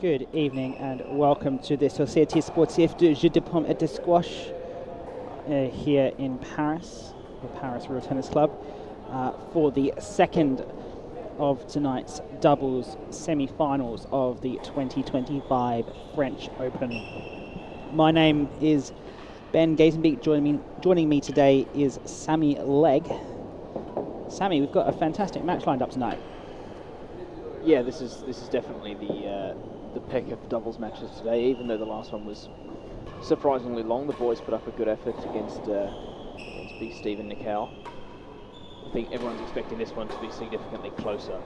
Good evening and welcome to the Société Sportive de Jeux de Paume et de Squash here in Paris, the Paris Real Tennis Club, for the second of tonight's doubles semi-finals of the 2025 French Open. My name is Ben Gazenbeek. Joining me today is Sammy Legg. Sammy, we've got a fantastic match lined up tonight. Yeah, this is definitely the pick of doubles matches today. Even though the last one was surprisingly long, the boys put up a good effort against Big Steve and Nicole. I think everyone's expecting this one to be significantly closer.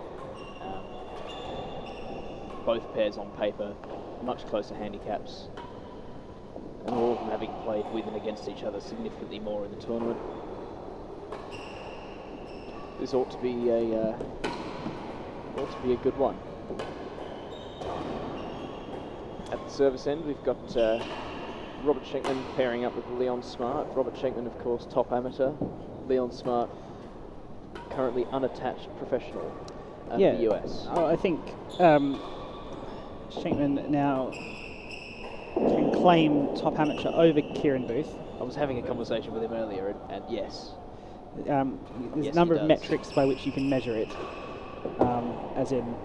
Both pairs on paper, much closer handicaps, and all of them having played with and against each other significantly more in the tournament. This ought to be a good one. At the service end, we've got Robert Shenkman pairing up with Leon Smart. Robert Shenkman, of course, top amateur. Leon Smart, currently unattached professional in the US. I think Shenkman now can claim top amateur over Kieran Booth. I was having a conversation with him earlier, and yes. There's a number of metrics by which you can measure it, as in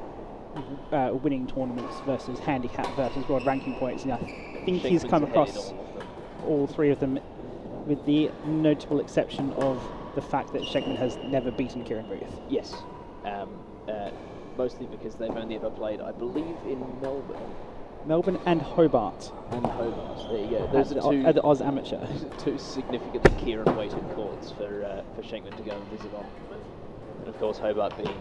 winning tournaments versus handicap versus world ranking points. And I think he's come across all three of them, with the notable exception of the fact that Shenkman has never beaten Kieran Booth. Yes, mostly because they've only ever played, I believe, in Melbourne And Hobart. There you go. Those are at the Oz Amateur. Two significantly Kieran-weighted courts for Shenkman to go and visit on. And of course, Hobart being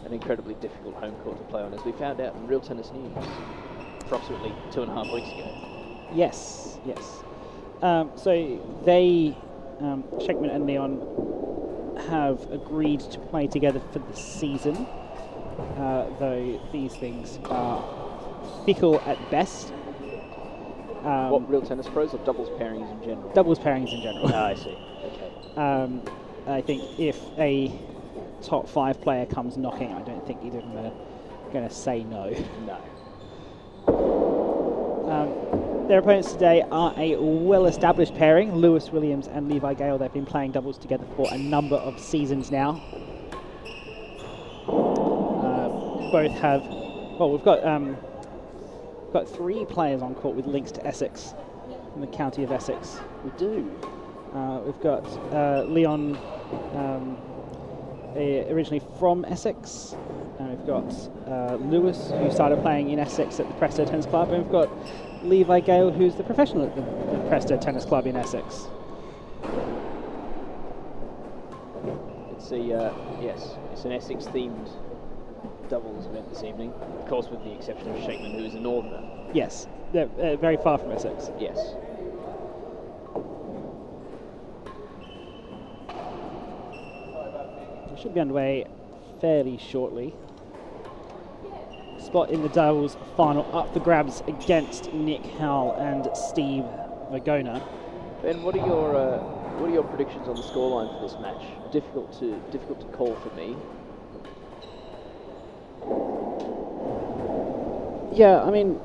an incredibly difficult home court to play on, as we found out in Real Tennis News approximately 2.5 weeks ago. Yes. So they, Shenkman and Leon, have agreed to play together for the season, though these things are fickle at best. What, Real Tennis Pros or doubles pairings in general? Doubles pairings in general. I see. Okay. I think if a top 5 player comes knocking, I don't think either of them are going to say no. No. Their opponents today are a well-established pairing, Lewis Williams and Levi Gale. They've been playing doubles together for a number of seasons now. Both have, well, we've got 3 players on court with links to Essex, in the county of Essex. We do. We've got Leon, originally from Essex, and we've got Lewis, who started playing in Essex at the Presto Tennis Club, and we've got Levi Gale, who's the professional at the Presto Tennis Club in Essex. It's it's an Essex-themed doubles event this evening, of course, with the exception of Shenkman, who is a northerner. Yes, they're very far from Essex. Yes. We should be underway fairly shortly. Spot in the doubles final up for grabs against Nick Howell and Steve Vagona. Ben, what are your predictions on the scoreline for this match? Difficult to call for me. Yeah, I mean,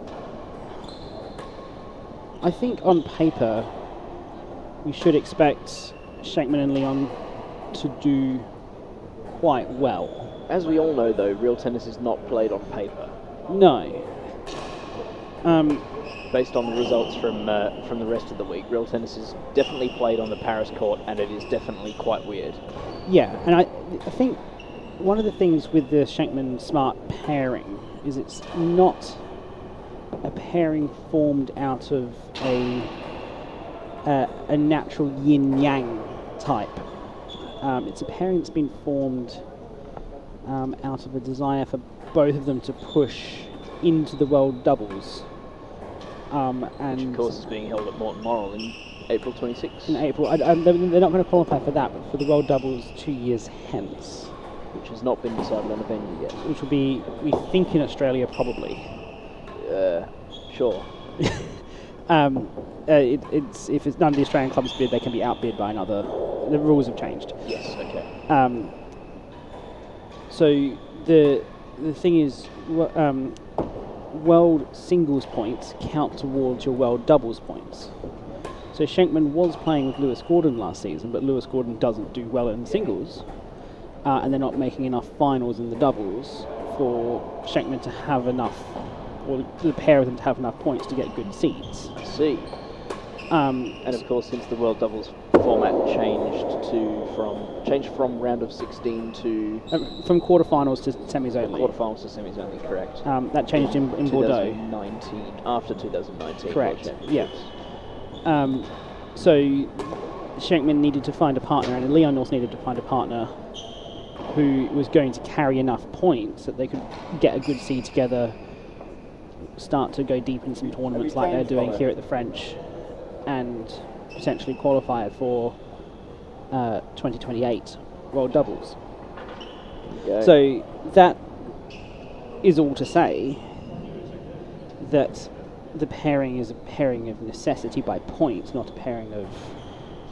I think on paper we should expect Shenkman and Leon to do quite well. As we all know, though, real tennis is not played on paper. No. Based on the results from the rest of the week, real tennis is definitely played on the Paris court, and it is definitely quite weird. Yeah, and I think one of the things with the Shenkman-Smart pairing is it's not a pairing formed out of a natural yin-yang type. It's a pairing that's been formed out of a desire for both of them to push into the world doubles. And which of course is being held at Morton Morrell in April 26th. In April. They're not going to qualify for that, but for the world doubles 2 years hence. Which has not been decided on the venue yet. Which will be, we think, in Australia probably. Sure. If it's none of the Australian clubs bid, they can be outbid by another. The rules have changed. Yes. Okay. So the thing is, world singles points count towards your world doubles points. So Shenkman was playing with Lewis Gordon last season, but Lewis Gordon doesn't do well in singles, and they're not making enough finals in the doubles for Shenkman to have enough, or the pair of them to have enough points to get good seeds. I see. And of course, since the world doubles format changed from round of 16 to from quarterfinals to semis only. Quarterfinals to semis only, correct. That changed in Bordeaux. 2019, after 2019. Correct. Yeah. So Shenkman needed to find a partner, and Leon also needed to find a partner who was going to carry enough points that they could get a good seed together, start to go deep in some tournaments like they're doing here at the French, and potentially qualify for 2028 World Doubles. Okay. So that is all to say that the pairing is a pairing of necessity by points, not a pairing of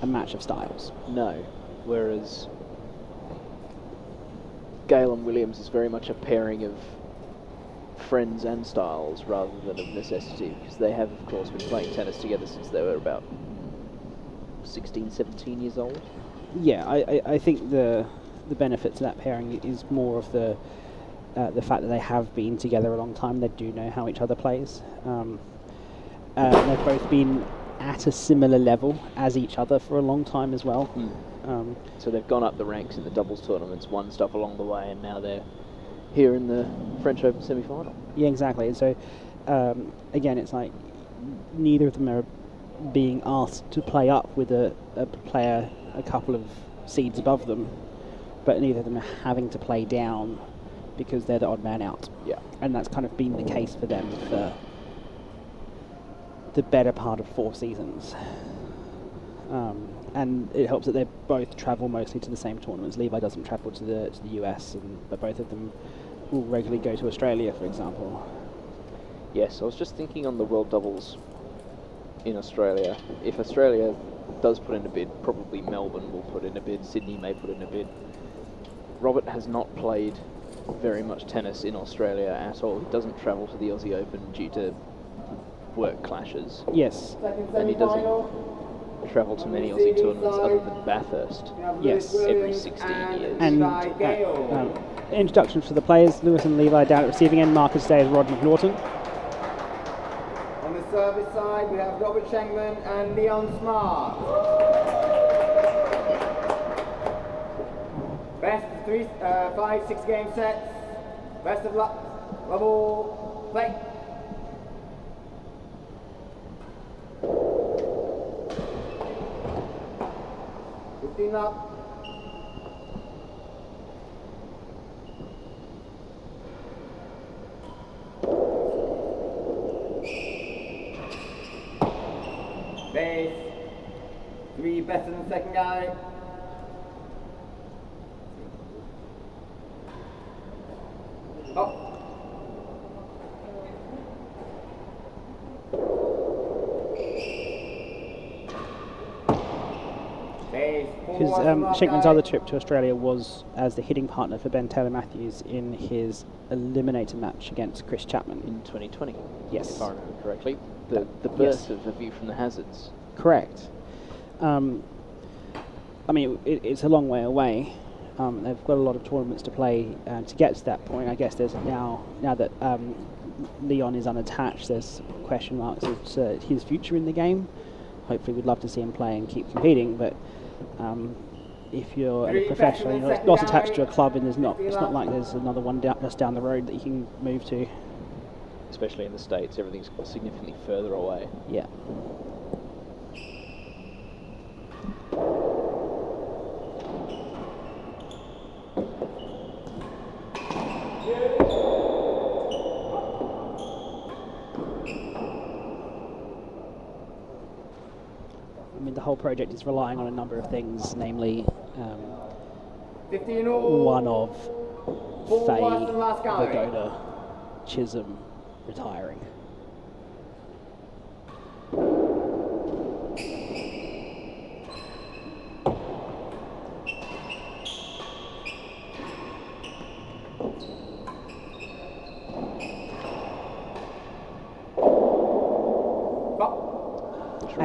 a match of styles. No, whereas Gale and Williams is very much a pairing of friends and styles rather than of necessity, because they have, of course, been playing tennis together since they were about 16, 17 years old. Yeah, I think the benefit to that pairing is more of the fact that they have been together a long time. They do know how each other plays. They've both been at a similar level as each other for a long time as well. So they've gone up the ranks in the doubles tournaments, won stuff along the way, and now they're here in the French Open semi-final. Yeah, exactly. And so, again, it's like neither of them are being asked to play up with a player a couple of seeds above them, but neither of them are having to play down because they're the odd man out. Yeah. And that's kind of been the case for them for the better part of 4 seasons. And it helps that they both travel mostly to the same tournaments. Levi doesn't travel to the US, but both of them will regularly go to Australia, for example. Yes, I was just thinking on the world doubles in Australia. If Australia does put in a bid, probably Melbourne will put in a bid, Sydney may put in a bid. Robert has not played very much tennis in Australia at all. He doesn't travel to the Aussie Open due to work clashes. Yes. And he doesn't travel to many Aussie tournaments other than Bathurst. Yes. Every 16 years. And introductions for the players: Lewis and Levi down at receiving end. Marcus today is Rod McNaughton. On the service side, we have Robert Shenkman and Leon Smart. Best of 3, 5, 6 game sets. Best of luck. Love all. Play. Up. Base. 3 better than second guy. Up. Because Shenkman's other trip to Australia was as the hitting partner for Ben Taylor Matthews in his eliminator match against Chris Chapman in 2020. Yes. If I remember correctly. The birth of A View from the Hazards. Correct. I mean, it's a long way away. They've got a lot of tournaments to play to get to that point. I guess there's now that Leon is unattached, there's question marks as to his future in the game. Hopefully we'd love to see him play and keep competing, but if you're a professional, you're not attached to a club, and it's not like there's another one just down the road that you can move to. Especially in the States, everything's significantly further away. Yeah. I mean, the whole project is relying on a number of things, namely one of Faye, Vagoda, Chisholm retiring.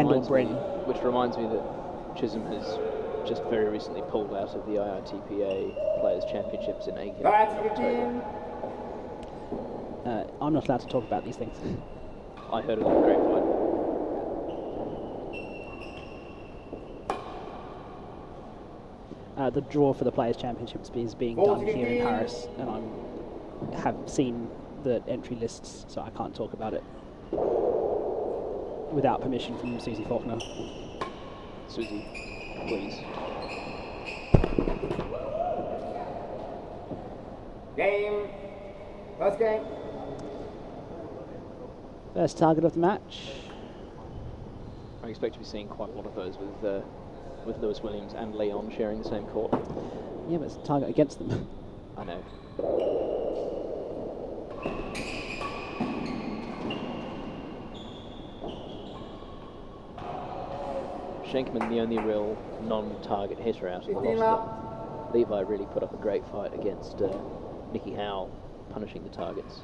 Which reminds me that Chisholm has just very recently pulled out of the IITPA Players' Championships in Aiken in October. I'm not allowed to talk about these things. I heard it on the grapevine. The draw for the Players' Championships is being done here in Paris, and I have seen the entry lists, so I can't talk about it without permission from Susie Faulkner. Susie, please. Game. First game. First target of the match. I expect to be seeing quite a lot of those with Lewis Williams and Leon sharing the same court. Yeah, but it's a target against them. I know. Shenkman, the only real non-target hitter out of the roster. Levi really put up a great fight against Nicky Howell, punishing the targets.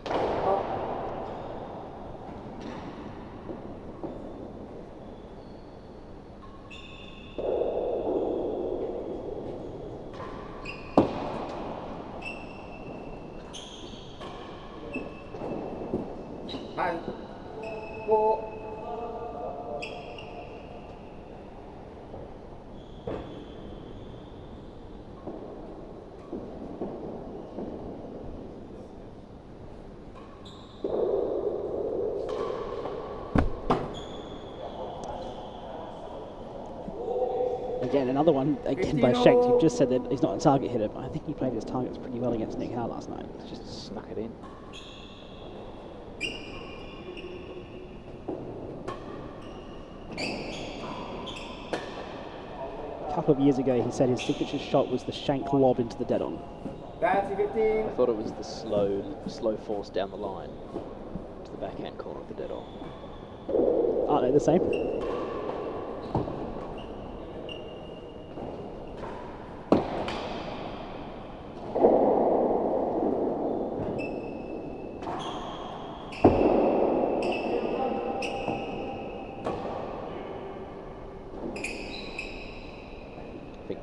Again, another one again by Shanks. You've just said that he's not a target hitter, but I think he played his targets pretty well against Nick Howe last night. Just snuck it in. A couple of years ago, he said his signature shot was the shank lob into the dead-on. I thought it was the slow force down the line to the backhand corner of the dead-on. Aren't they the same?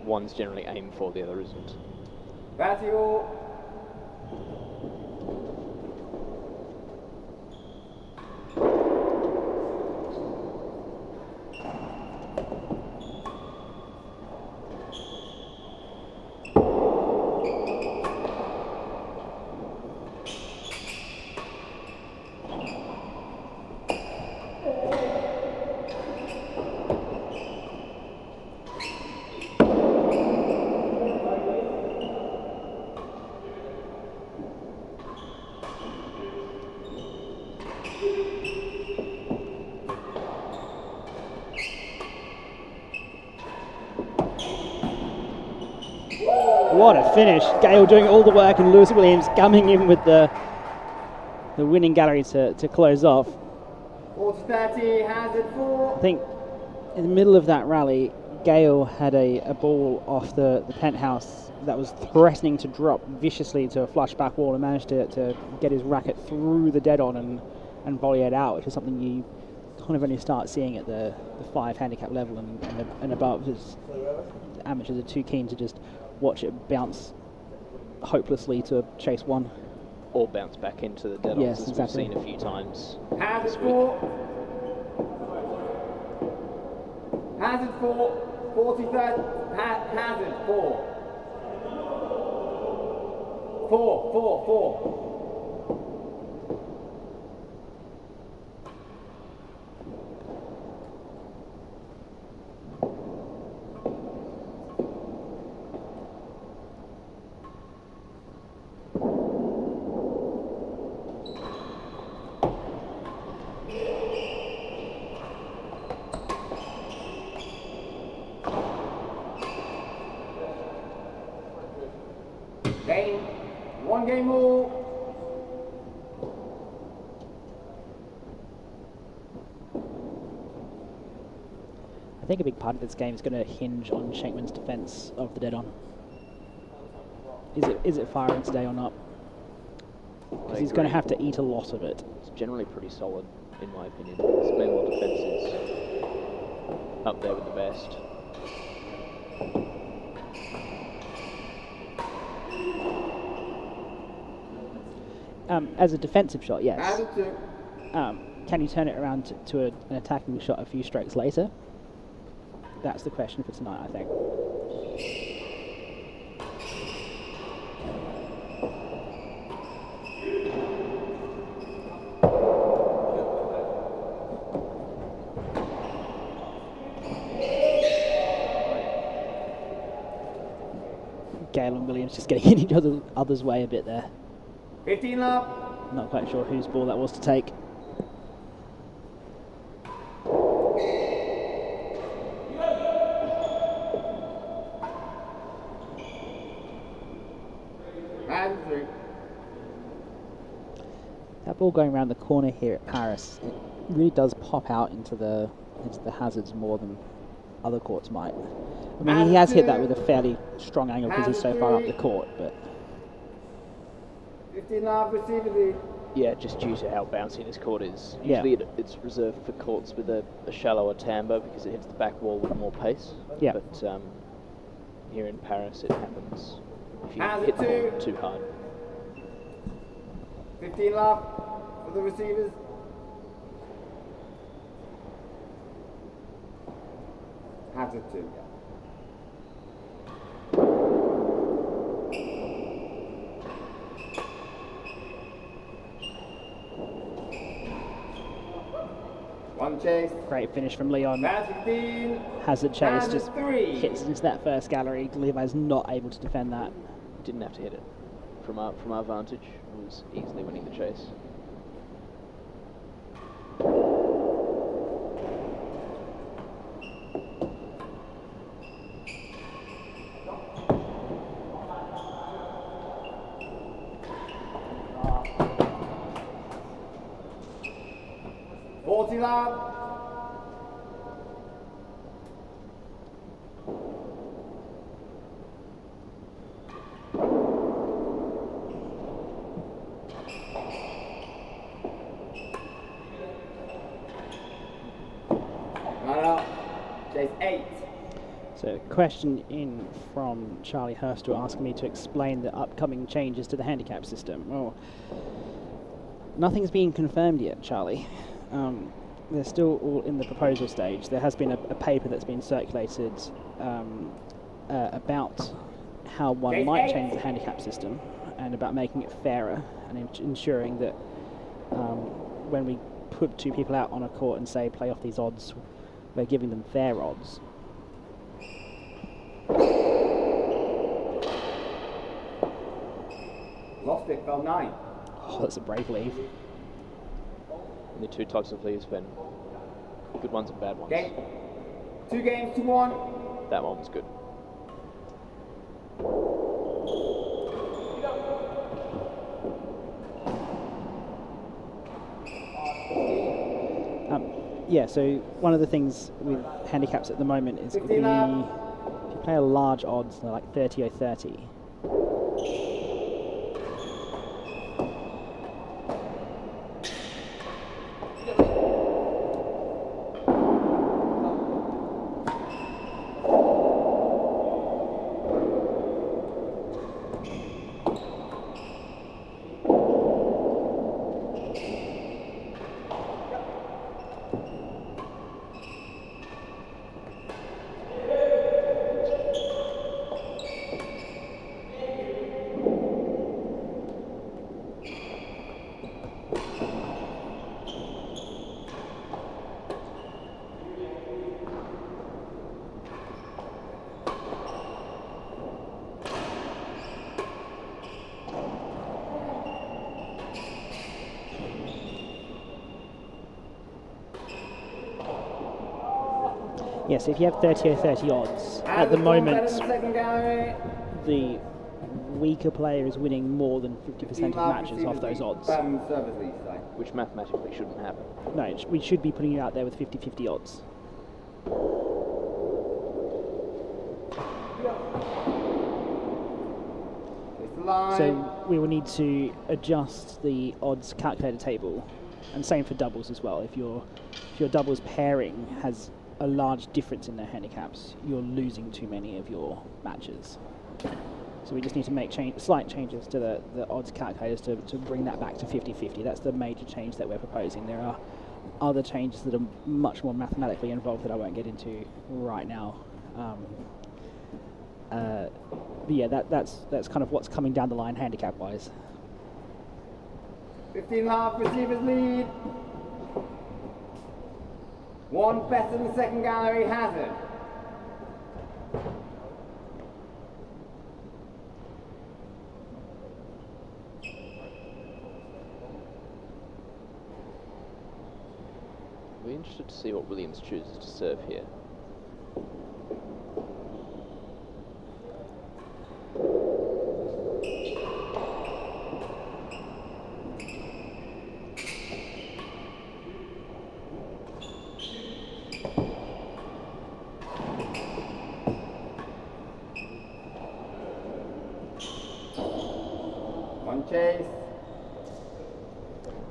One's generally aimed for, the other isn't. Batio. What a finish. Gale doing all the work and Lewis Williams coming in with the winning gallery to close off. 40-30, hazard 4. I think in the middle of that rally, Gale had a ball off the penthouse that was threatening to drop viciously to a flush back wall and managed to get his racket through the dead-on and volley it out, which is something you kind of only start seeing at the 5 handicap level and above. Because amateurs are too keen to just watch it bounce hopelessly to chase one. Or bounce back into the dead-ons, yes, as exactly. we've seen a few times Hazard this week. 4. Hazard 4. 40-30. Hazard 4. 4. Game. 1 game more. I think a big part of this game is going to hinge on Shenkman's defence of the dead-on. Is it firing today or not? Because he's going to have to eat a lot of it. It's generally pretty solid, in my opinion. His main defence is up there with the best. As a defensive shot, yes. Attitude. Can you turn it around to an attacking shot a few strokes later? That's the question for tonight, I think. Gale and Williams just getting in each other's way a bit there. 15 love. Not quite sure whose ball that was to take. And 3. That ball going around the corner here at Paris, it really does pop out into the hazards more than other courts might. I mean, he has hit that with a fairly strong angle because he's so far up the court, but 15 love, receiver lead. Yeah, just due to how bouncy this court is. Yeah. Usually it's reserved for courts with a shallower timbre because it hits the back wall with more pace. Yeah. But here in Paris it happens if you And hit the ball 2. too hard. 15 love for the receivers. Hazard 2. One chase. great finish from Leon. That's 15. Hazard chase just 3. hits into that first gallery. Levi's not able to defend that. Didn't have to hit it. From our vantage, it was easily winning the chase. Love. Chase 8. So, question in from Charlie Hurst asking me to explain the upcoming changes to the handicap system. Well, nothing's been confirmed yet, Charlie. They're still all in the proposal stage. There has been a paper that's been circulated about how one might change the handicap system and about making it fairer and ensuring that when we put two people out on a court and say play off these odds, we're giving them fair odds. Lost it, fell 9. Oh, that's a brave leave. Only 2 types of leaves, Ben. Good ones and bad ones. Game. 2 games to 1. That one was good. Yeah, so one of the things with handicaps at the moment is if you play a large odds, they're like 30 or 30. Yes, if you have 30 or 30 odds, at the moment, the weaker player is winning more than 50% of matches off those odds. Which mathematically shouldn't happen. No, we should be putting you out there with 50-50 odds. So we will need to adjust the odds calculator table, and same for doubles as well. If your doubles pairing has a large difference in their handicaps, you're losing too many of your matches. So we just need to make slight changes to the odds calculators to bring that back to 50-50. That's the major change that we're proposing. There are other changes that are much more mathematically involved that I won't get into right now. But yeah, that's kind of what's coming down the line handicap-wise. 15.5 receivers lead. One better than the second gallery, Hazard. We're interested to see what Williams chooses to serve here. One chase.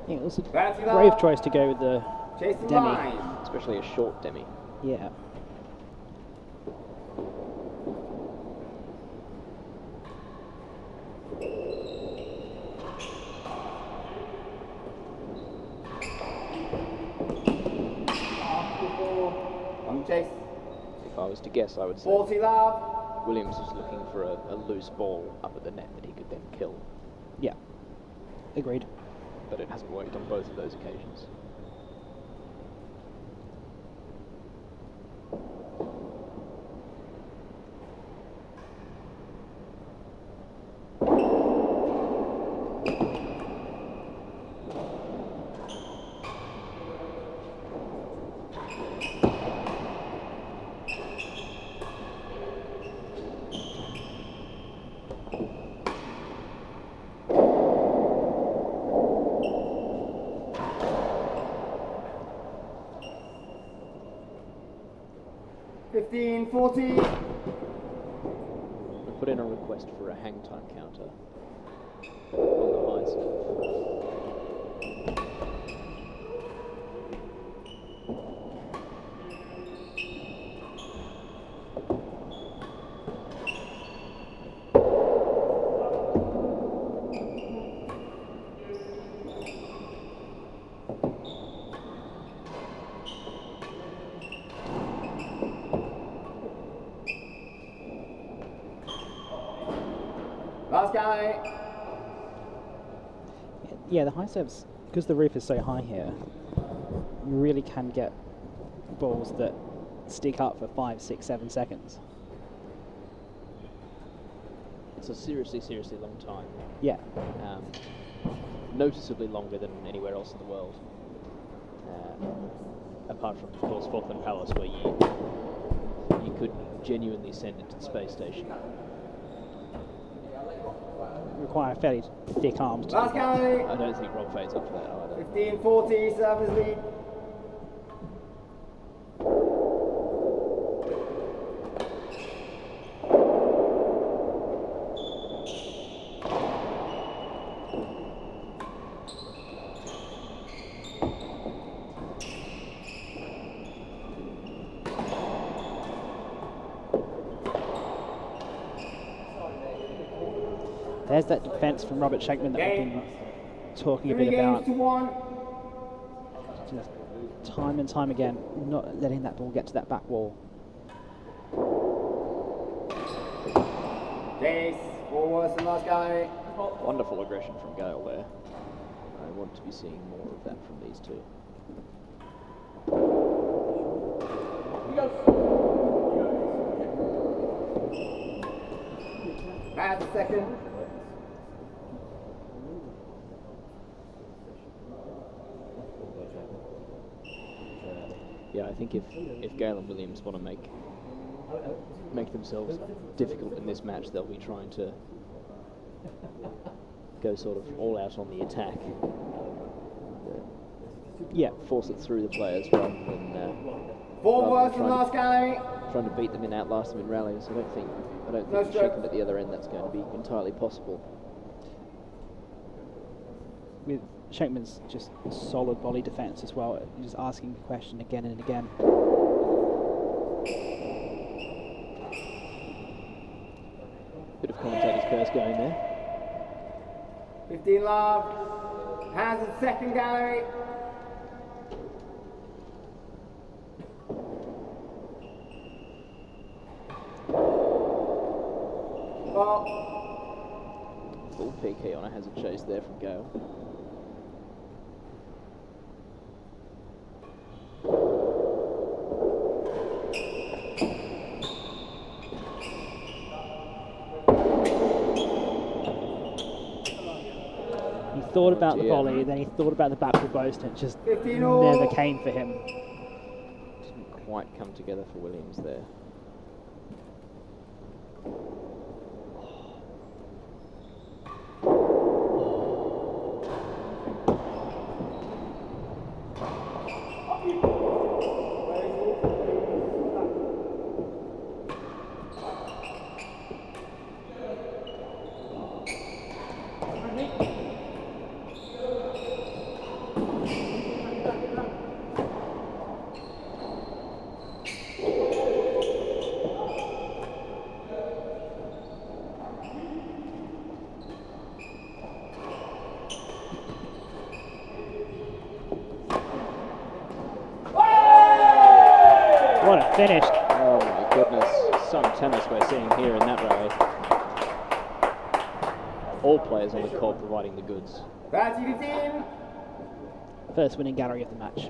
Yeah, it was a brave choice to go with the Chase the demi. line. Especially a short demi. Yeah. One chase. If I was to guess, I would say 40 love. Williams was looking for a loose ball up at the net that he could then kill. Yeah. Agreed. But it hasn't worked on both of those occasions. $15.40. We put in a request for a hang time counter on the high serve. Last gallery. Yeah, the high serves, because the roof is so high here, you really can get balls that stick up for 5, 6, 7 seconds. It's a seriously long time. Yeah. Noticeably longer than anywhere else in the world. Apart from, of course, Falkland Palace, where you could genuinely send it to the space station. Require fairly thick arms. Last gallery. I don't think Rob Fade's up for that either. 15.40. Servers lead. There's that defence from Robert Shenkman that we've been talking a 3 bit games about. to 1. Just time and time again, not letting that ball get to that back wall. Chase. 4 worse than last gallery. Wonderful aggression from Gale there. I want to be seeing more of that from these two. That's the second. Yeah, I think if Gale and Williams want to make themselves difficult in this match, they'll be trying to go sort of all out on the attack. Yeah, force it through the players rather than 4 worse than last gallery. trying to beat them in, outlast them in rallies. I don't think No with stroke. Shenkman at the other end that's going to be entirely possible. With Shenkman's just solid volley defence as well, just asking the question again and again. players going there. 15 love. Hands in second gallery. Full PK on a hazard chase there from Gale. He thought about the volley, then he thought about the backward boast, and it just never came for him. Didn't quite come together for Williams there. What a finish. Oh my goodness, some tennis we're seeing here in that rally. All players on the court providing the goods. 30-15. First winning gallery of the match.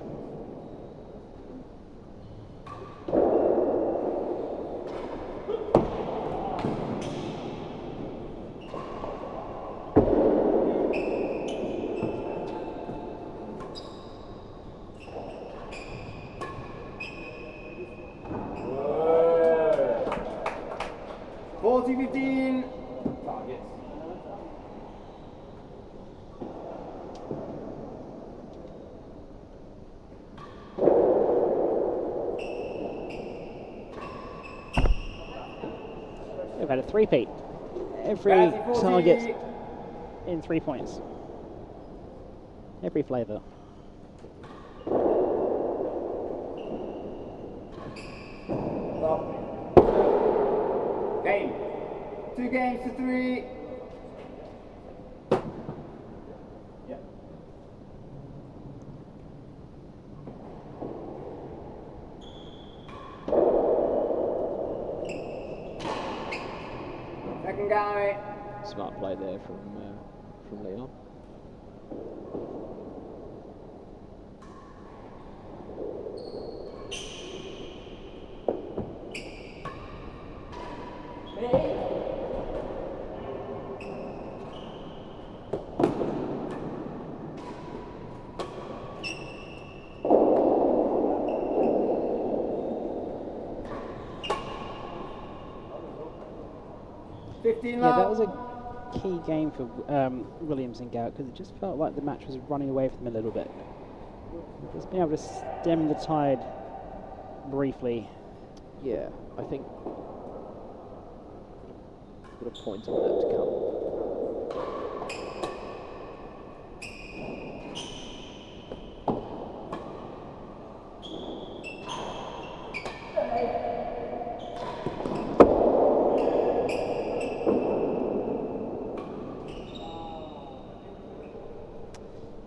We've had a three-peat. Every target in 3 points. Every flavour. Game. 2 games to 3. Yep. Second gallery. Smart play there from Leon. Yeah, that was a key game for Williams and Gale, because it just felt like the match was running away from them a little bit. Just being able to stem the tide briefly. Yeah, I think put a point on that to come.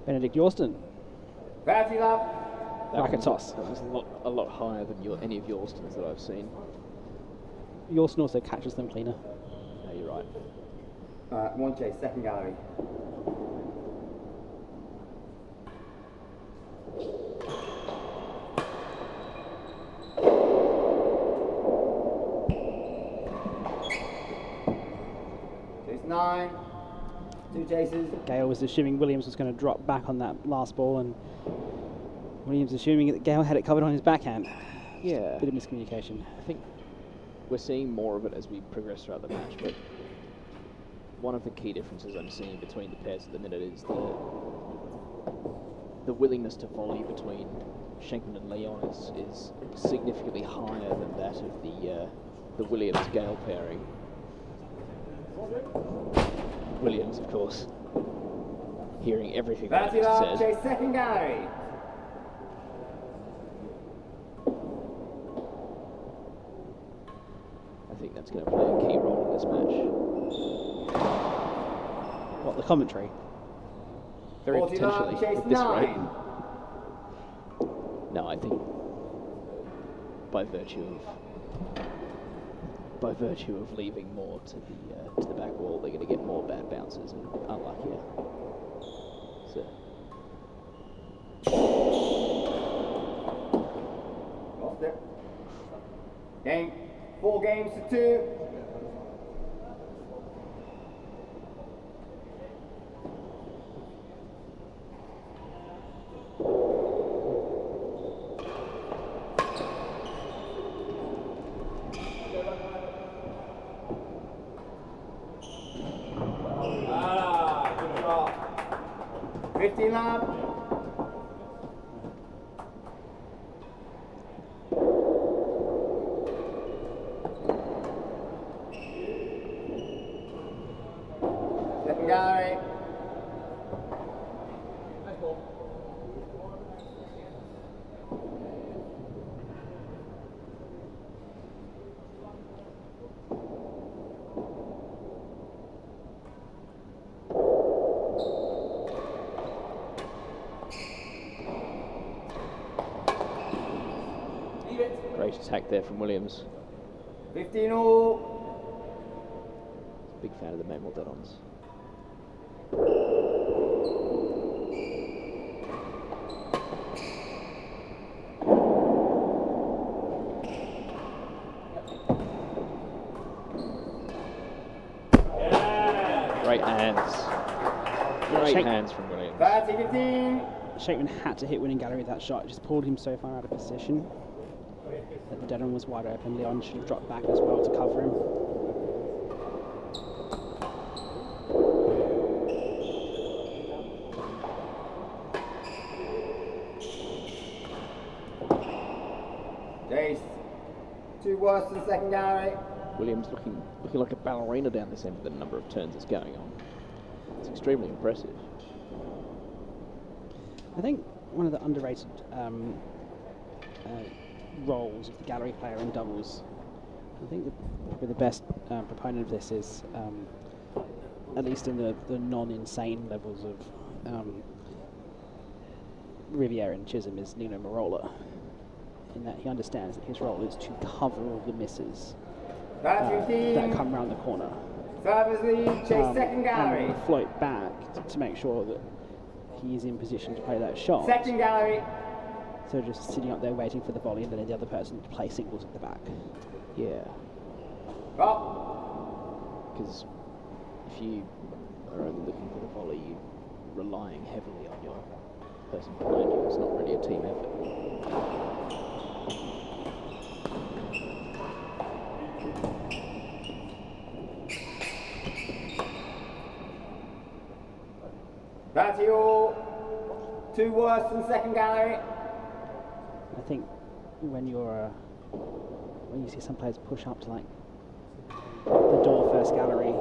Benedict Yorston. Racket toss. That was a lot higher than any of Yorstons that I've seen. Yorston also catches them cleaner. No, you're right. One chase, second gallery. Chase 9. 2 chases. Gale was assuming Williams was going to drop back on that last ball, and Williams assuming that Gale had it covered on his backhand. Yeah. Bit of miscommunication. I think we're seeing more of it as we progress throughout the match, but one of the key differences I'm seeing between the pairs at the minute is the willingness to volley between Shenkman and Leon is significantly higher than that of the Williams-Gale pairing. Williams, of course, hearing everything that he said. Chase second gallery. I think that's going to play a key role in this match. What, the commentary? Very 49, potentially chase at this 9. rate. No, I think by virtue of leaving more to the back wall, they're going to get more bad bounces and unluckier. So. Lost it. Game 4 games to 2. Good job. 15 lap. Second gallery. Great attack there from Williams. 15 all. Big fan of the Mamel-Dedons. Great hands. Great hands from Williams. 30-15. Shenkman had to hit winning gallery with that shot. It just pulled him so far out of position that the Dedon was wide open. Leon should have dropped back as well to cover him. Jace, 2 worse than second gallery. Williams looking like a ballerina down this end with the number of turns that's going on. It's extremely impressive. I think one of the underrated roles of the gallery player in doubles, I think probably the best proponent of this is, at least in the non-insane levels of Riviere and Chisholm, is Nino Marola, in that he understands that his role is to cover all the misses that come round the corner. Servers lead, chase second gallery. And float back to make sure that he is in position to play that shot. Second gallery. So just sitting up there waiting for the volley and then the other person to play singles at the back. Yeah. Drop. Because if you are only looking for the volley, you're relying heavily on your person behind you. It's not really a team effort. That's all. 2 worse than second gallery. I think when you see some players push up to like the door first gallery,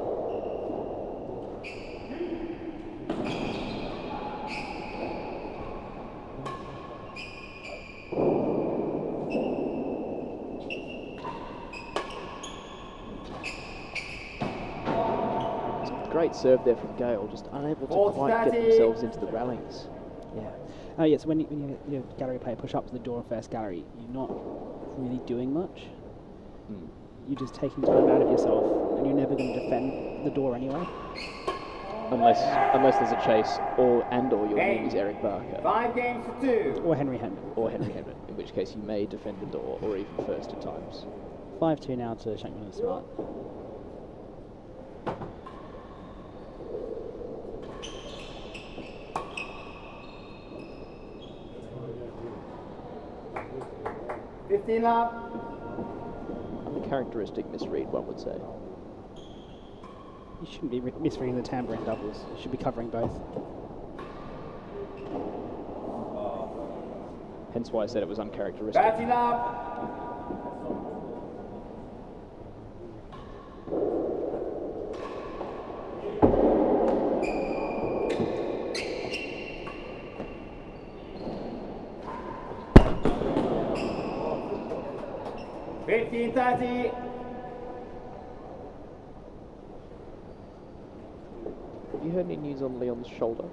Great serve there from Gale, just unable to quite get themselves into the rallies. yeah. Oh yes, when you gallery player push up to the door first gallery, you're not really doing much. You're just taking time out of yourself, and you're never going to defend the door anyway. Unless there's a chase, or your name is Eric Barker. 5 games to 2. Or Henry Hendon. Or Henry Hendon, in which case you may defend the door, or even first at times. 5-2 now to Shenkman and Smart. Lap. Uncharacteristic misread, one would say. You shouldn't be misreading the tambourine doubles. You should be covering both. Hence why I said it was uncharacteristic. 30 lap. you heard any news on Leon's shoulder?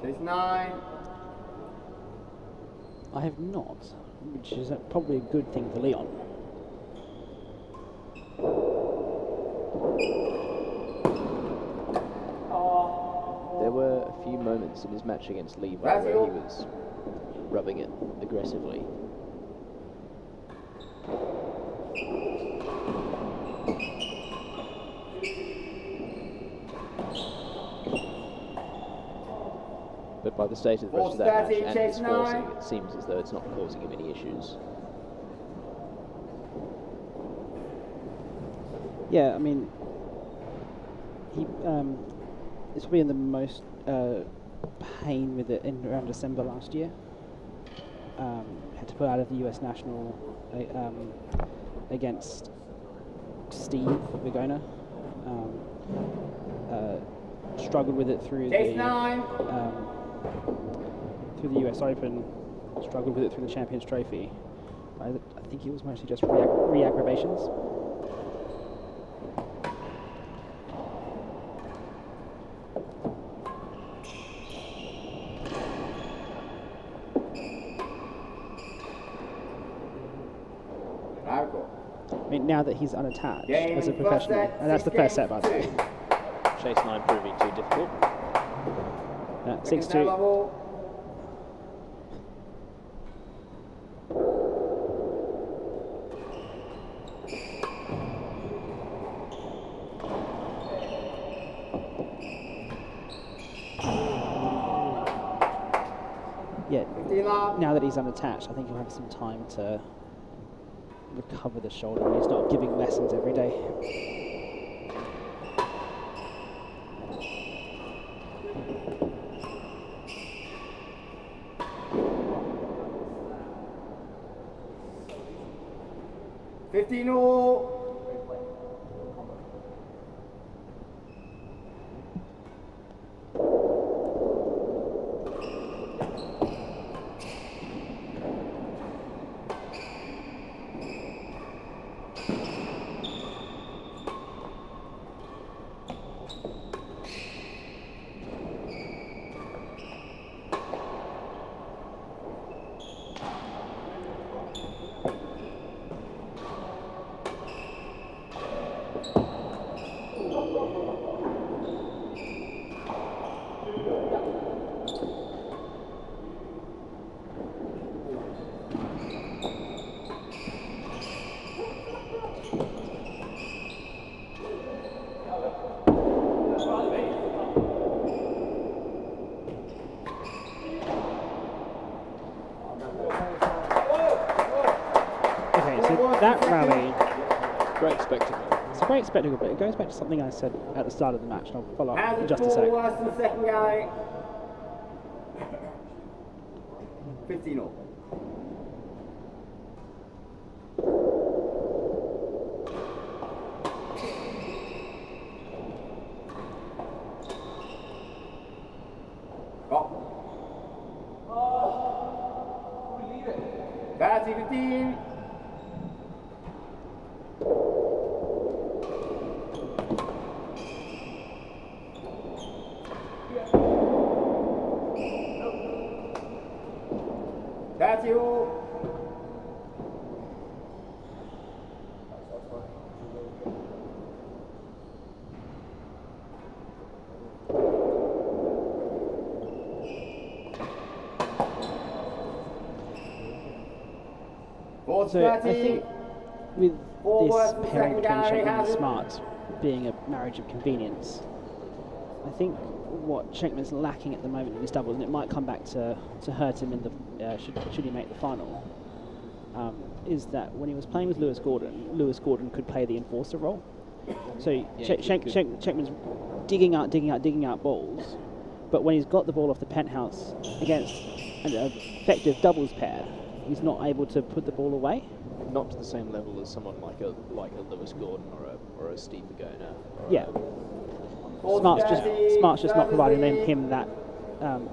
There's 9. I have not, which is probably a good thing for Leon. There were a few moments in his match against Levi where he was rubbing it aggressively. But by the state of the rest of that match and his forcing, it seems as though it's not causing him any issues. Yeah, I mean, he is probably in the most pain with it in around December last year. Had to pull out of the US National against Steve Vigona. Struggled with it through the US Open. Struggled with it through the Champions Trophy. I think it was mostly just re-aggravations. I mean, now that he's unattached as a professional, and that's the first set, by the way. Chase 9 proving too difficult. 6-2. Yeah, now that he's unattached, I think he'll have some time to recover the shoulder. He's not giving lessons every day. That rally, great spectacle. It's a great spectacle, but it goes back to something I said at the start of the match, and I'll follow up in just a sec. Worse than the second guy. 15-all. That's 15. That's you. So I think with this pairing between Shenkman and Smart being a marriage of convenience, I think what Shenkman's lacking at the moment in his doubles, and it might come back to hurt him in the should he make the final, is that when he was playing with Lewis Gordon could play the enforcer role. So yeah, Shenkman's digging out balls, but when he's got the ball off the penthouse against an effective doubles pair, he's not able to put the ball away. Not to the same level as someone like a Lewis Gordon or a Steve Vigona. Yeah. Smart's just not providing him that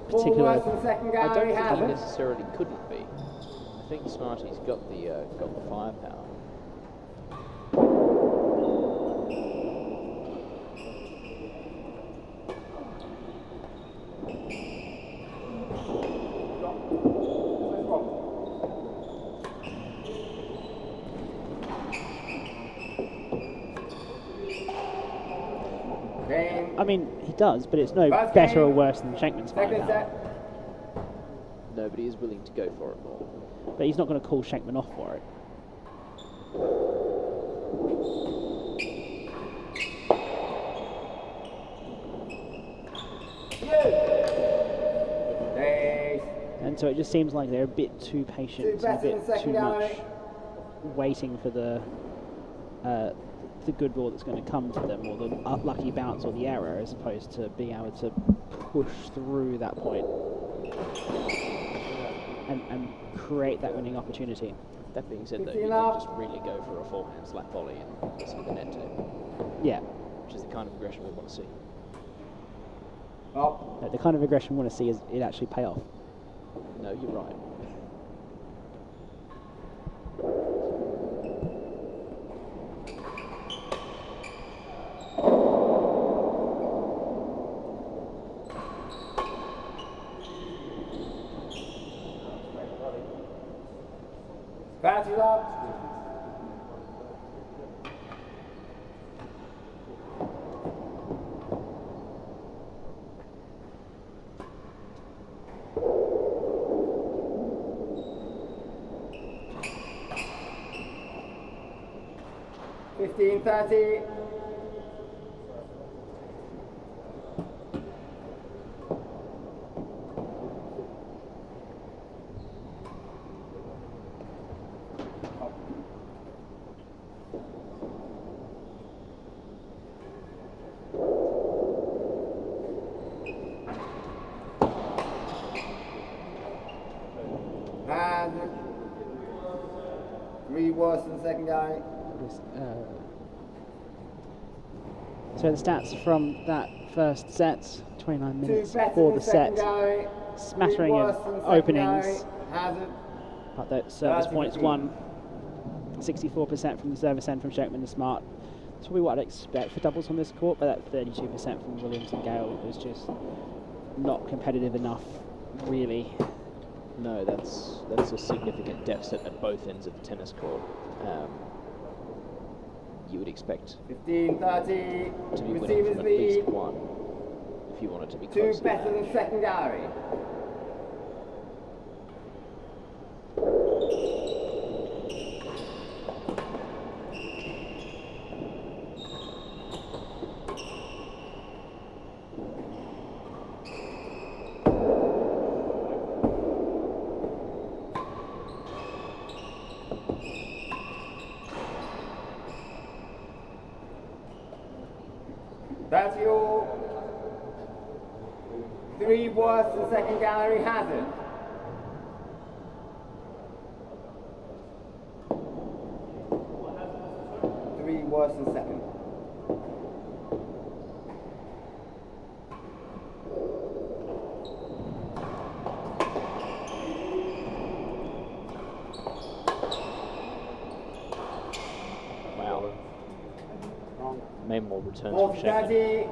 particular. I don't think he necessarily couldn't be. I think Smarty's got the firepower. I mean, he does, but it's no First better or game. worse than Shenkman's Second 5 out. set. Nobody is willing to go for it more. But he's not going to call Shenkman off for it. And so it just seems like they're a bit too patient, and a bit too much waiting for the good ball that's going to come to them, or the lucky bounce or the error, as opposed to being able to push through that point and create that winning opportunity. That being said, though, you don't just really go for a forehand slap volley and listen to the net too. Yeah. Which is the kind of aggression we want to see. Oh. The kind of aggression we want to see is it actually pay off. No, you're right. Pass it up. $15.30. And 3 worse than second guy. So the stats from that first set, 29 2 minutes better for than the set, second guy. smattering 3 of worse than second openings, guy. Hazard. but the service 30. points won. 64% from the service end from Shenkman and Smart. That's probably what I'd expect for doubles on this court, but that 32% from Williams and Gale was just not competitive enough, really. No, that's a significant deficit at both ends of the tennis court. You would expect 15-30. to be winning Receivers from at least lead. one if you want it to be 2 close to better that. than second guy. That's your 3 worse than second gallery hazard. Three worse than second. Wow. Maymore returns Fourth from Shenkman, daddy.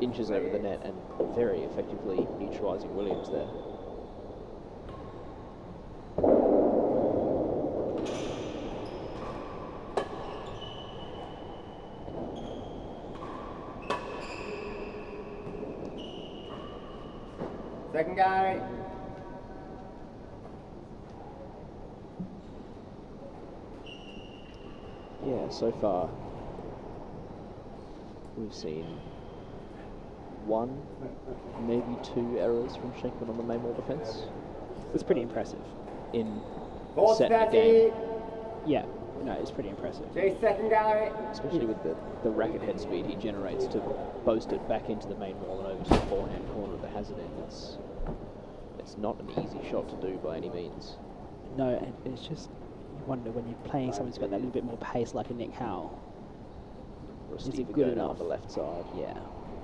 inches over the net and very effectively neutralising Williams there. Second guy. Yeah, so far we've seen 1, maybe 2 errors from Shenkman on the Maymore defence It's pretty impressive. in Fourth set and daddy. game, Yeah, no, it's pretty impressive. Chase second guy. especially with the racket head speed he generates to boast it back into the main wall and over to the forehand corner of the hazard end. It's not an easy shot to do by any means. No, it's just, you wonder when you're playing someone who's got that little bit more pace like a Nick Howell. Or a Is it Steve good Agona enough? on the left side, Yeah.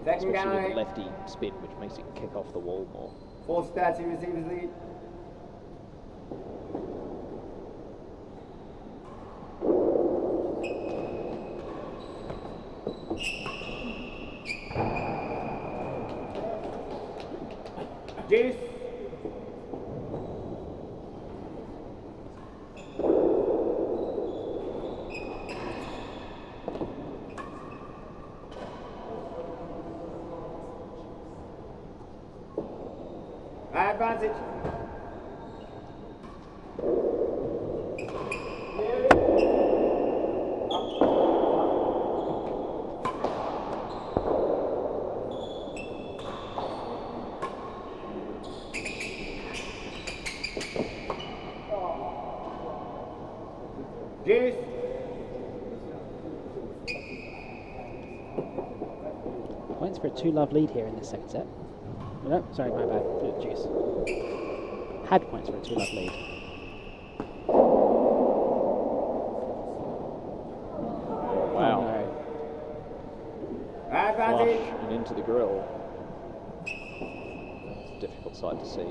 Second especially with guy. the lefty spin, which makes it kick off the wall more. Fourth daddy receivers lead. Deuce. advantage. Juice. Points for a 2-love lead here in this second set. Oh, no, sorry, my bad. Juice. Had points for a 2-love lead. Wow. Oh, no. Advantage. Flush and into the grill. It's a difficult sight to see.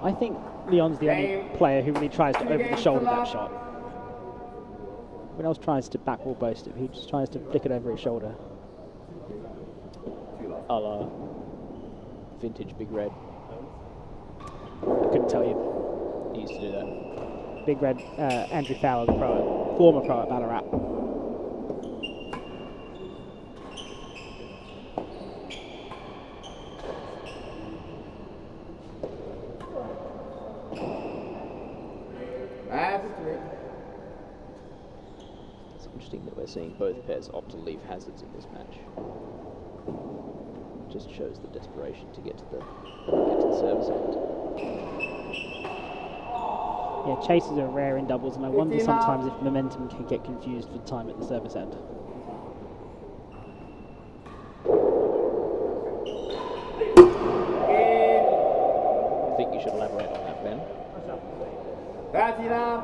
I think Leon's the only player who really tries to over the shoulder that shot. Everyone else tries to backwall boast it, he just tries to flick it over his shoulder. A la vintage Big Red. I couldn't tell you. He used to do that. Big Red, Andrew Fowler, the former pro at Ballarat. It's interesting that we're seeing both pairs opt to leave hazards in this match. Just shows the desperation to get to the service end. Yeah, chases are rare in doubles, and I wonder sometimes if momentum can get confused for time at the service end. I think you should elaborate on that, Ben.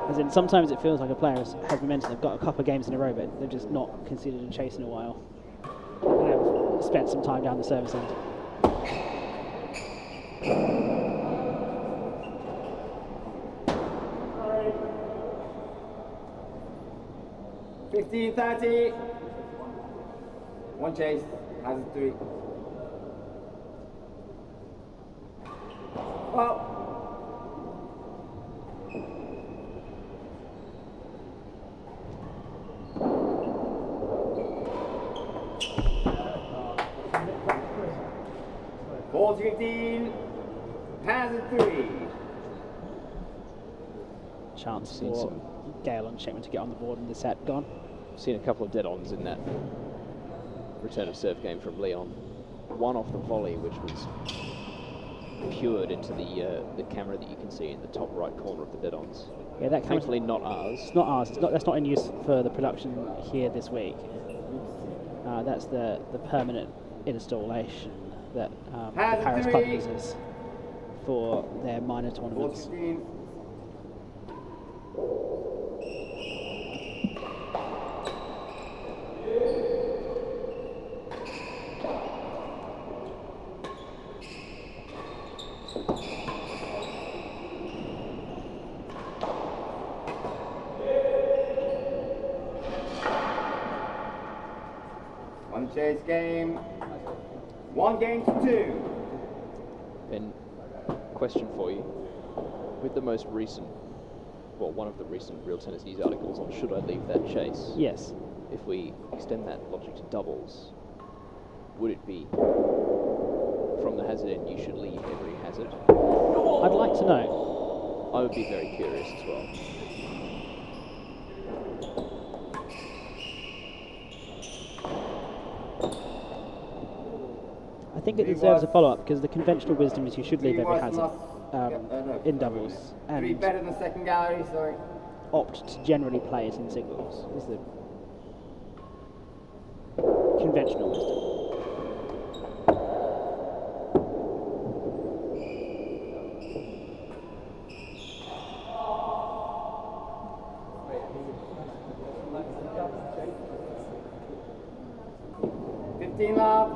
As in, sometimes it feels like a player has momentum. They've got a couple of games in a row, but they've just not considered a chase in a while. And they've spent some time down the service end. $15.30. One chase, has a 3. Well. Ball 15, has a 3. Chance for Gale and Shenkman to get on the board in the set. Gone. Seen a couple of dead-ons in that return of serve game from Leon. One off the volley, which was cured into the camera that you can see in the top right corner of the dead-ons. Yeah, that camera's thankfully not ours. It's not ours. That's not in use for the production here this week. That's the permanent installation that the Paris club uses for their minor tournaments. One chase game. 1 game to 2. Ben, question for you. With the most recent, well, one of the recent Real Tennis News articles on should I leave that chase? Yes. If we extend that logic to doubles, would it be from the hazard end you should leave every hazard? I'd like to know. I would be very curious as well. I think it deserves a follow-up because the conventional wisdom is you should leave every hazard in doubles Three and better than second gallery, sorry. opt to generally play it in singles is the conventional wisdom. Love.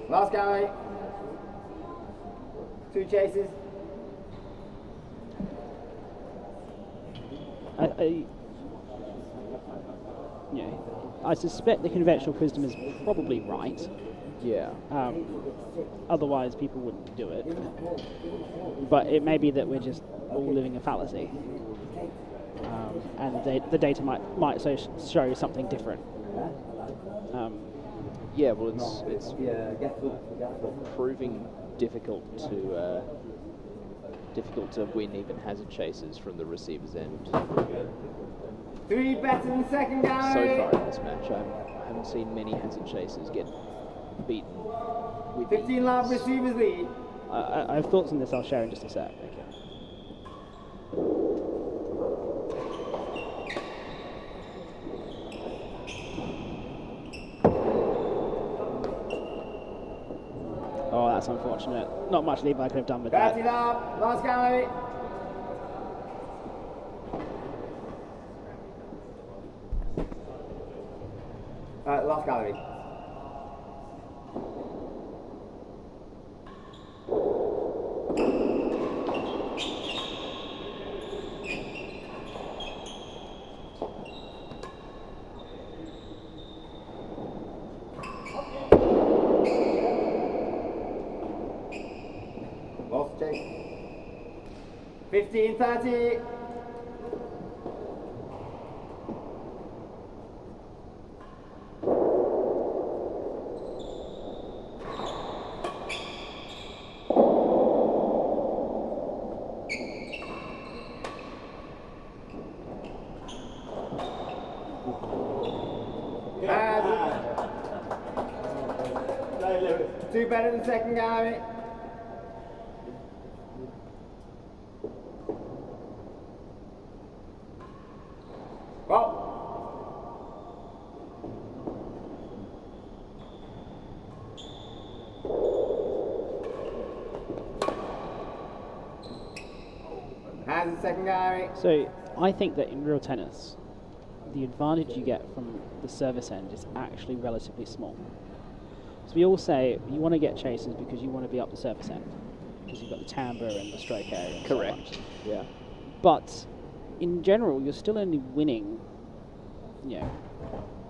Last gallery. 2 chases. I suspect the conventional wisdom is probably right. Yeah. Otherwise, people wouldn't do it. But it may be that we're just all living a fallacy, and the data might show something different. Yeah, well, it's proving difficult to win even hazard chases from the receiver's end. 3 better than second guy. So far in this match, I haven't seen many hazard chasers get beaten. With 15 love receivers lead. I have thoughts on this. I'll share in just a sec. Okay. Oh, that's unfortunate. Not much leave I could have done with that. 30 love, last gallery. Last gallery. Lost chase. 15-30. Two better than second guy. Well. Has the second guy. So I think that in real tennis, the advantage you get from the service end is actually relatively small. So we all say you want to get chases because you want to be up the service end, because you've got the timbre and the stroke area. And correct. So on. Yeah. But in general, you're still only winning,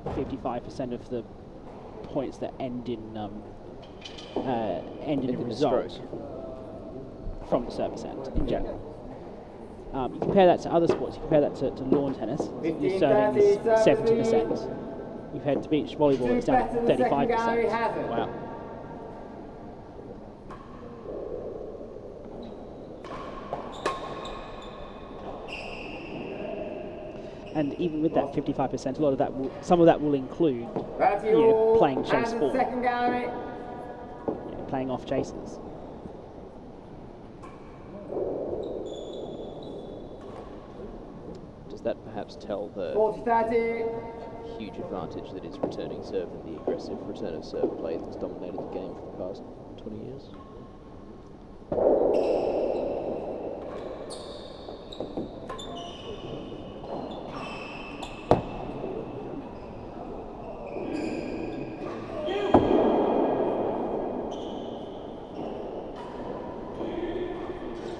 55% of the points that end in a result from the service end in general. You compare that to other sports. You compare that to lawn tennis. Your serving is 70%. You've had to beach volleyball, it's down to 35%. Wow. And even with that 55%, a lot of that, some of that will include, playing chase forward, playing off chases. Does that perhaps tell the 40-30. huge advantage that is returning serve and the aggressive return of serve play that's dominated the game for the past 20 years?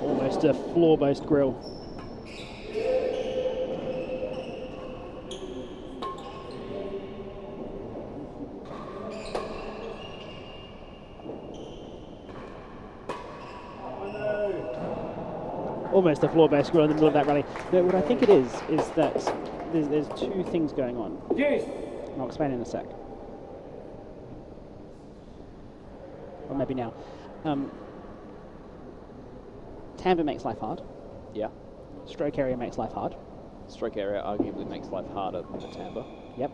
Almost a floor-based grill. Almost a floor-based grill in the middle of that rally. No, what I think it is that there's two things going on. Juice. I'll explain in a sec. Or maybe now. Timbre makes life hard. Yeah. Stroke area makes life hard. Stroke area arguably makes life harder than the timbre. Yep.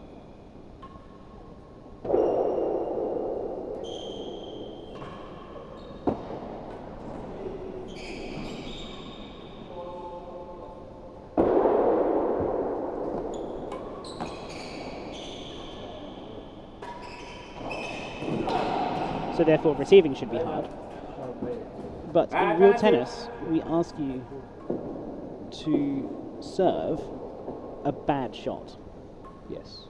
So therefore receiving should be hard. But in real tennis, we ask you to serve a bad shot. Yes.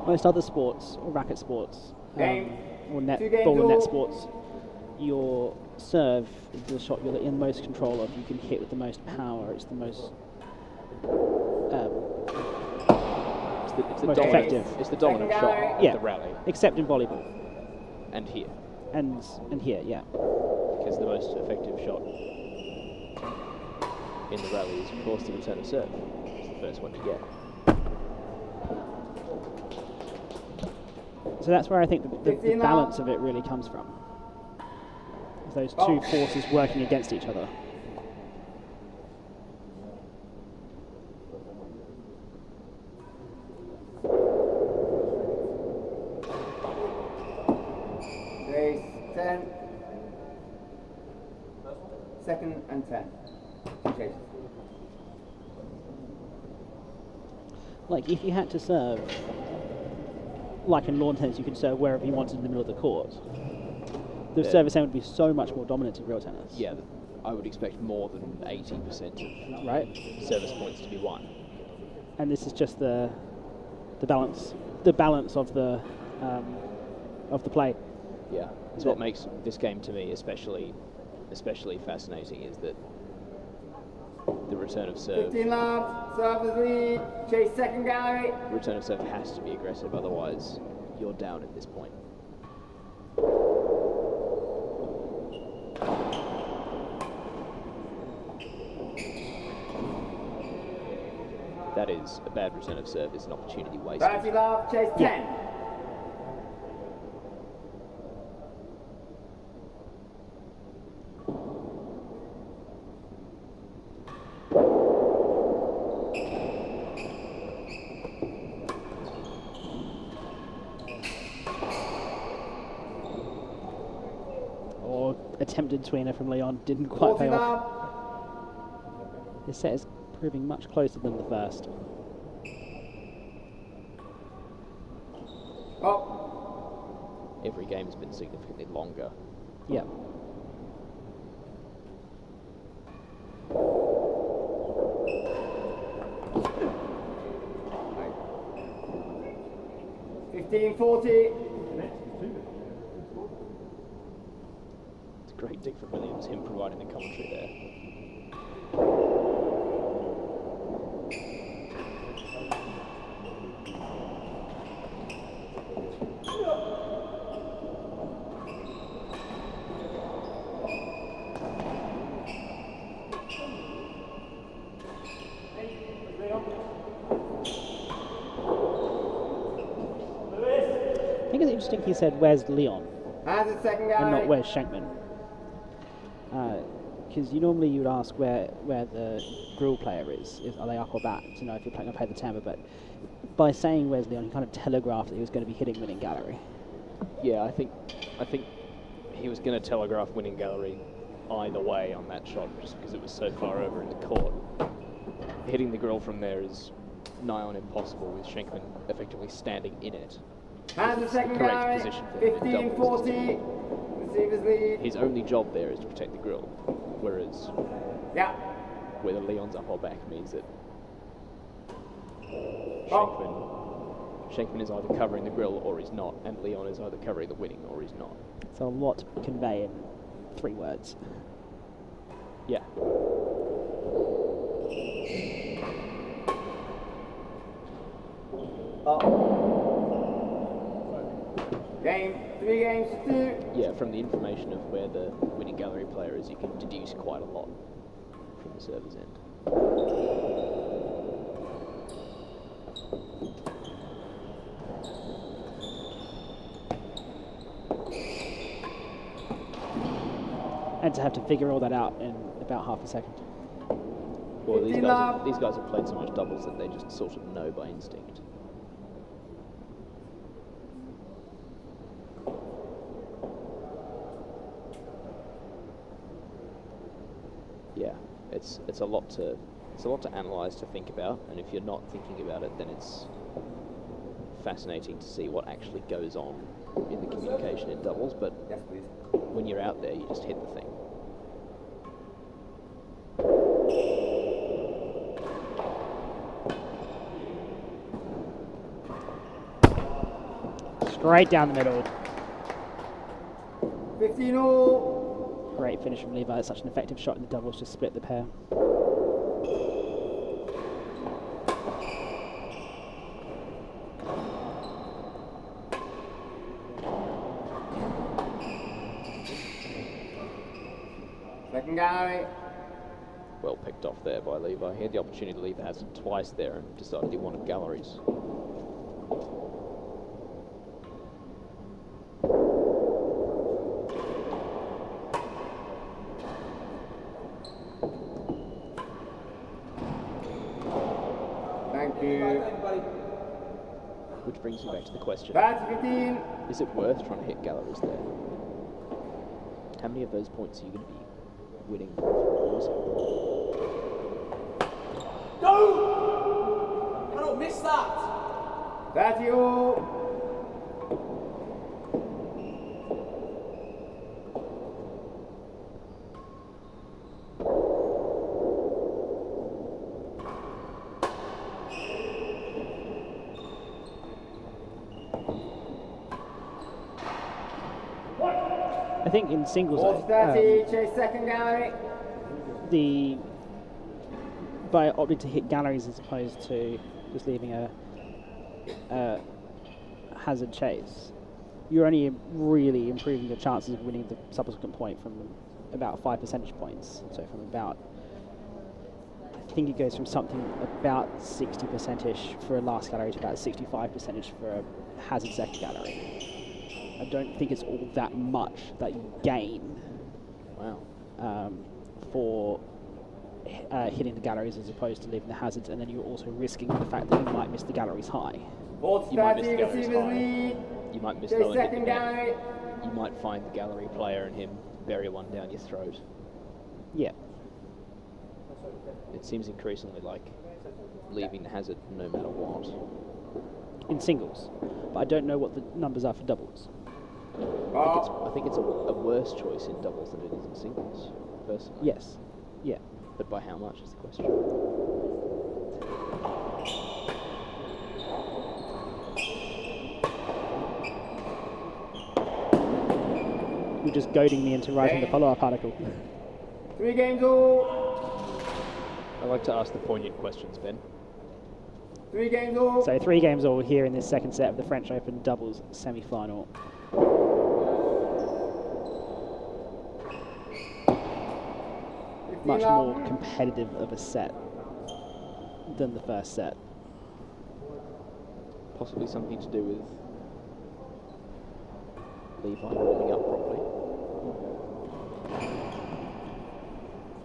most other sports, or racket sports, Game. or net 2 games ball and net all. sports, your serve is the shot you're in most control of. You can hit with the most power. It's the most It's the most dominant, effective. It's the dominant Second shot guy. of Yeah. the rally. Except in volleyball And here. and here, yeah. Because the most effective shot in the rally is, of course, the return of serve. It's the first one you get. So that's where I think the 15 balance now. of it really comes from. Is those two forces working against each other. Race 10. Second and 10. 2 chases. Like if you had to serve, like in lawn tennis, you could serve wherever you wanted in the middle of the court. The Yeah. service end would be so much more dominant in real tennis. Yeah, I would expect more than 80% of Right. service points to be won. And this is just the balance of the play. Yeah, it's what makes this game to me especially fascinating is that the return of serve 15 love. Servers lead. Chase second gallery. return of serve has to be aggressive, otherwise you're down at this point. That is a bad return of serve. It's an opportunity wasted. 30 love. Chase 10. Or attempted tweener from Leon didn't quite 40 pay off. love. This set is proving much closer than the first. Oh. Every game has been significantly longer. Yeah. Fifteen 40. It's a great dig from Williams, him providing the commentary there. I think it's interesting he said, "Where's Leon?" Hands at second and gallery. not "Where's Shenkman?" Because you normally you would ask where the grill player is. Are they up or back? You know, if you're playing, play the timbre. But by saying "Where's Leon," he kind of telegraphed that he was going to be hitting winning gallery. Yeah, I think he was going to telegraph winning gallery either way on that shot, just because it was so far over into court. Hitting the grill from there is nigh on impossible, with Shenkman effectively standing in it. Hands at It's the second correct gallery. position for him in 15 doubles. 40. Receivers lead. His only job there is to protect the grill, whereas Yeah. whether Leon's up or back means that Shenkman is either covering the grill or he's not, and Leon is either covering the winning or he's not. It's a lot to convey in 3 words. Yeah. Game. 3 games to 2. Yeah, from the information of where the winning gallery player is, you can deduce quite a lot from the server's end. And to have to figure all that out in about half a second. Well, 15 love. these guys have played so much doubles that they just sort of know by instinct. Yeah, it's a lot to analyse, to think about, and if you're not thinking about it, then it's fascinating to see what actually goes on in the communication in doubles. But Yes, please. when you're out there, you just hit the thing. Great down the middle. 15 all. Great finish from Levi. Such an effective shot in the doubles to split the pair. Second gallery. Well picked off there by Levi. He had the opportunity to leave the hazard twice there and decided he wanted galleries. Thank you. Which brings me back to the question. Back to 15. Is it worth trying to hit galleries there? How many of those points are you going to be winning or losing? No! I don't miss that! 30 all. I think in singles, 30, chase second gallery. by opting to hit galleries as opposed to just leaving a hazard chase, you're only really improving your chances of winning the subsequent point from about 5 percentage points. So from about, I think it goes from something about 60%-ish for a last gallery to about 65%-ish for a hazard second gallery. I don't think it's all that much that you gain. Wow. For hitting the galleries as opposed to leaving the hazards, and then you're also risking the fact that you might miss the galleries high. You might miss the galleries receivers high. lead. You might miss Chase low and hit the second net. gallery. You might find the gallery player and him bury one down your throat. Yeah. It seems increasingly like leaving the hazard no matter what. In singles, but I don't know what the numbers are for doubles. I think it's a worse choice in doubles than it is in singles, personally. Yes. Yeah. But by how much is the question? You're just goading me into writing the follow-up article. 3 games all. I like to ask the poignant questions, Ben. 3 games all. So 3 games all here in this second set of the French Open doubles semi-final. Much more competitive of a set than the first set. Possibly something to do with Levi warming up properly.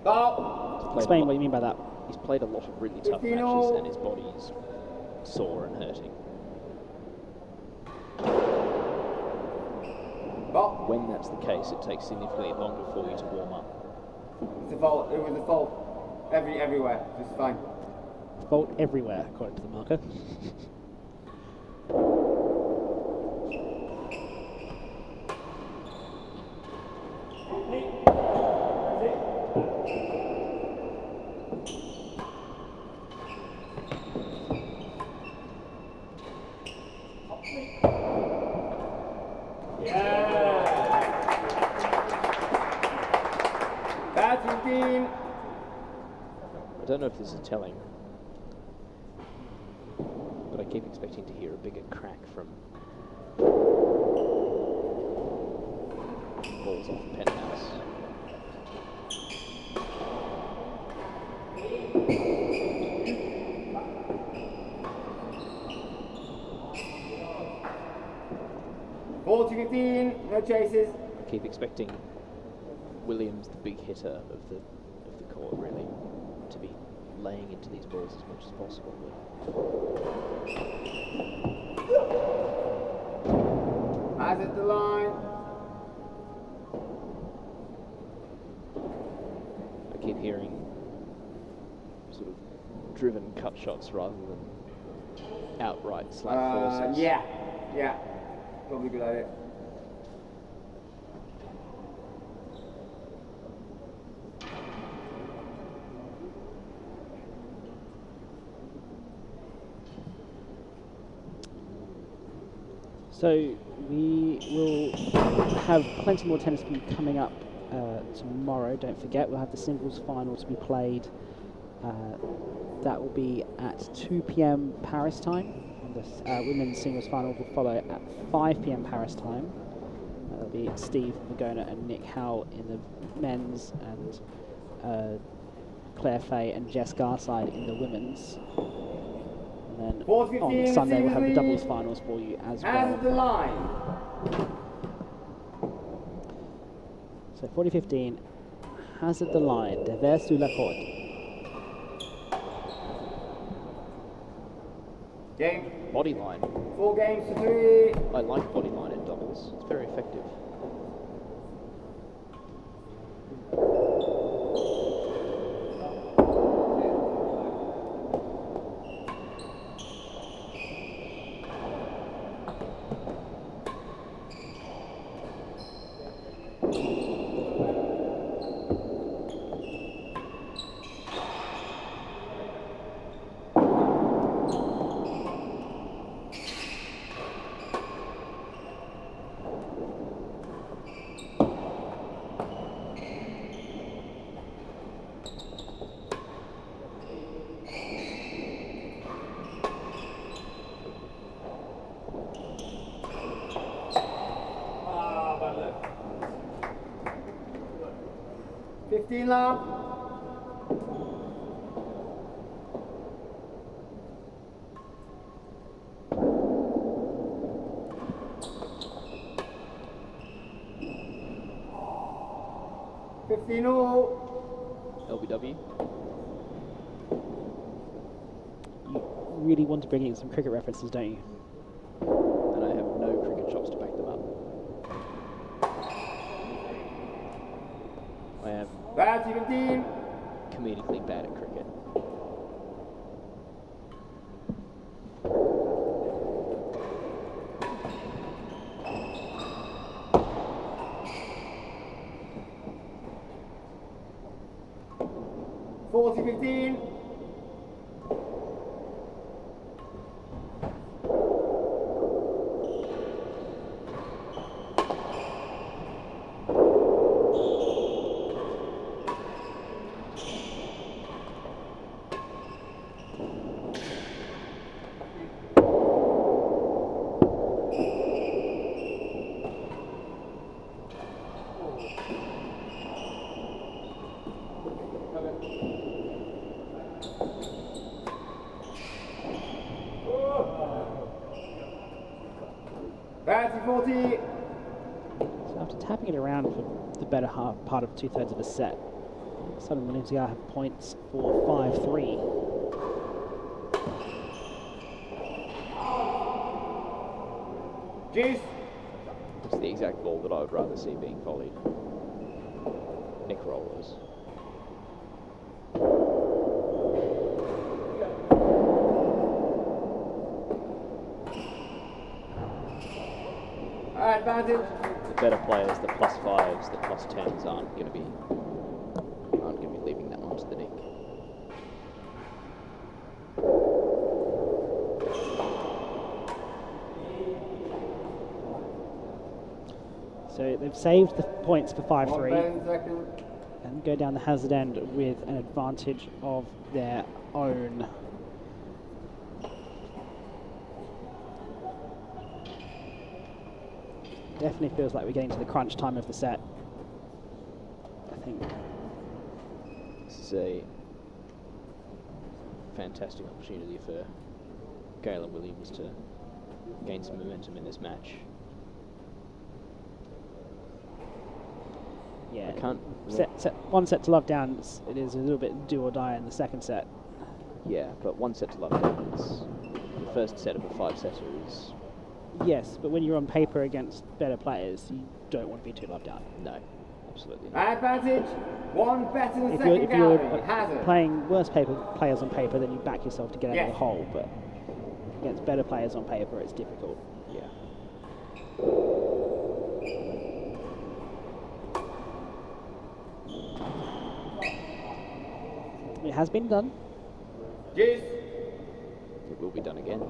Ball. Explain what you mean by that. He's played a lot of really tough 15 matches all. and his body is sore and hurting. Ball. When that's the case, it takes significantly longer for you to warm up. It's a fault. It was a fault. Everywhere. Just fine. Fault everywhere, according to the marker. I don't know if this is telling, but I keep expecting to hear a bigger crack from balls off the penthouse. Ball to 15, no chases. I keep expecting Williams, the big hitter of the court, really, to be laying into these balls as much as possible. Eyes at the line. I keep hearing sort of driven cut shots rather than outright slap forces. Yeah. Probably a good idea. So we will have plenty more tennis for you coming up tomorrow. Don't forget, we'll have the singles final to be played. That will be at 2 p.m. Paris time. The women's singles final will follow at 5 p.m. Paris time. That'll be Steve Magona and Nick Howell in the men's, and Claire Fay and Jess Garside in the women's. And then on Sunday we'll have the doubles finals for you as well. Has the line. So 40-15, Hazard the line, devers sur la corde. Game. Body line. 4 games to 3. I like body line in doubles. It's very effective. Love. LBW. You really want to bring in some cricket references, don't you? And I have no cricket chops to back them up. I am comedically bad at cricket. So after tapping it around for the better part of 2/3 of a set, Southern Williams are have points for 5-3. Juice. It's the exact ball that I would rather see being volleyed. Nick rollers. Advantage. The better players, the +5s, the +10s aren't going to be leaving that one to the Nick. So they've saved the points for 5-3 second. and go down the hazard end with an advantage of their own. Definitely feels like we're getting to the crunch time of the set, I think. This is a fantastic opportunity for Gale and Williams to gain some momentum in this match. Yeah, I can't. one set to love down. It is a little bit do or die in the second set. Yeah, but 1 set to love down is the first set of a 5-setter is. Yes, but when you're on paper against better players, you don't want to be too loved down. No, absolutely not. Advantage. 1 better than If second you're gallery. Hazard. playing worse players on paper, then you back yourself to get out of Yes. the hole. But against better players on paper, it's difficult. Yeah. It has been done. Juice. It will be done again.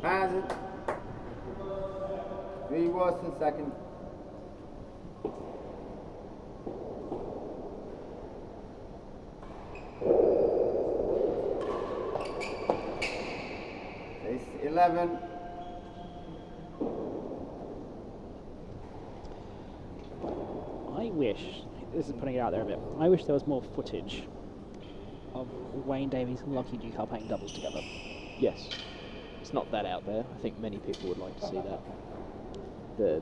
Hazard. 3 worse than second. It's 11. I wish, this is putting it out there a bit, I wish there was more footage of Wayne Davies and Lockie Ducal playing doubles together. Yes. It's not that out there. I think many people would like to see that.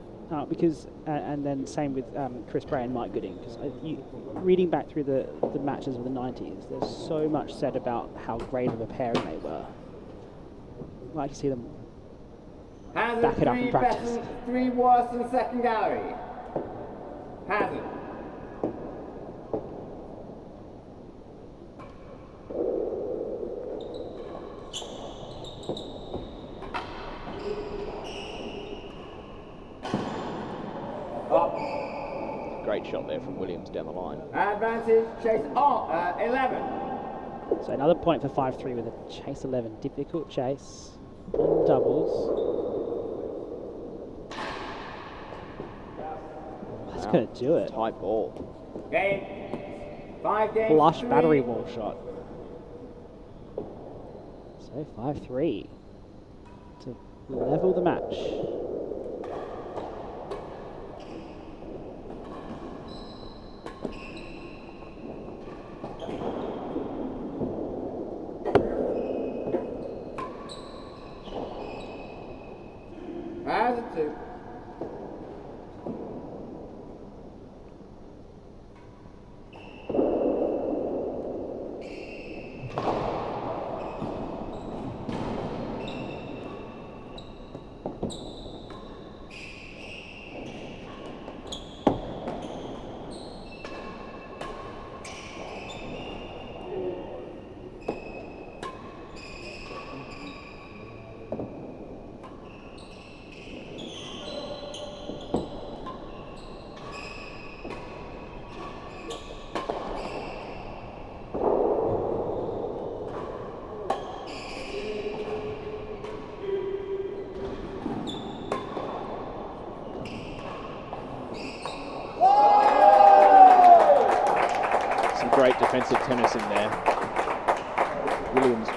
Because, and then same with Chris Bray and Mike Gooding, because reading back through the matches of the 90s, there's so much said about how great of a pairing they were. I'd like to see them Hazard, back it up in 3 practice. better, 3 worse than second gallery. Hazard. Great shot there from Williams down the line. Advantage, chase on, 11. So another point for 5-3 with a chase 11. Difficult chase on doubles. That's going to do it. Tight ball. Game. 5 games. Flush 3. battery wall shot. So 5-3 to level the match. Hazard 2. Great defensive tennis in there. Williams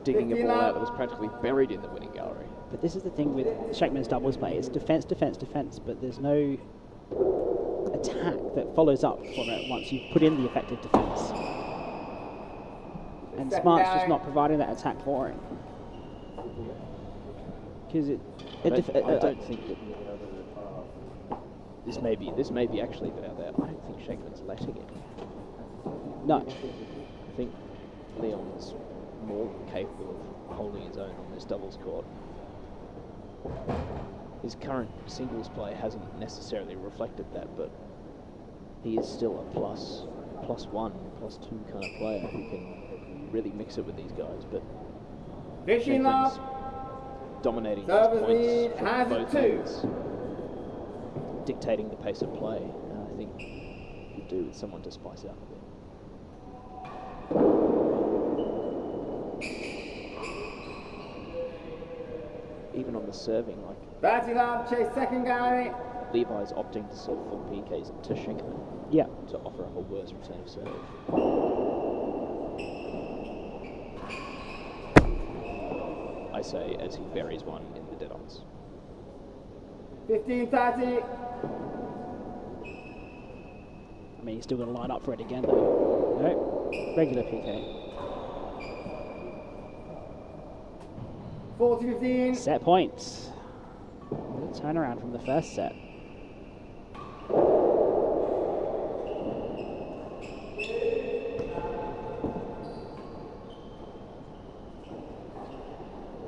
digging a ball out that was practically buried in the winning gallery. But this is the thing with Shenkman's doubles play, it's defense, defense, defense, but there's no attack that follows up from it once you've put in the effective defense. And Smart's just not providing that attack for him. Because I don't think that this may be actually a bit out there. I don't think Shenkman's letting it. No. I think Leon's more than capable of holding his own on this doubles court. His current singles play hasn't necessarily reflected that, but he is still a plus one, plus 2 kind of player who can really mix it with these guys. But Shenkman's dominating these points from both ends, dictating the pace of play, and I think you do with someone to spice it up a bit. Even on the serving, like Batting up, chase second gallery. Levi's opting to serve full PKs to Shenkman, Yeah. to offer up a worse return of serve. I say as he buries one in the dead-ons. 15-30. I mean, he's still going to line up for it again, though. No, regular PK. 40-15. Set points. Good turnaround from the first set.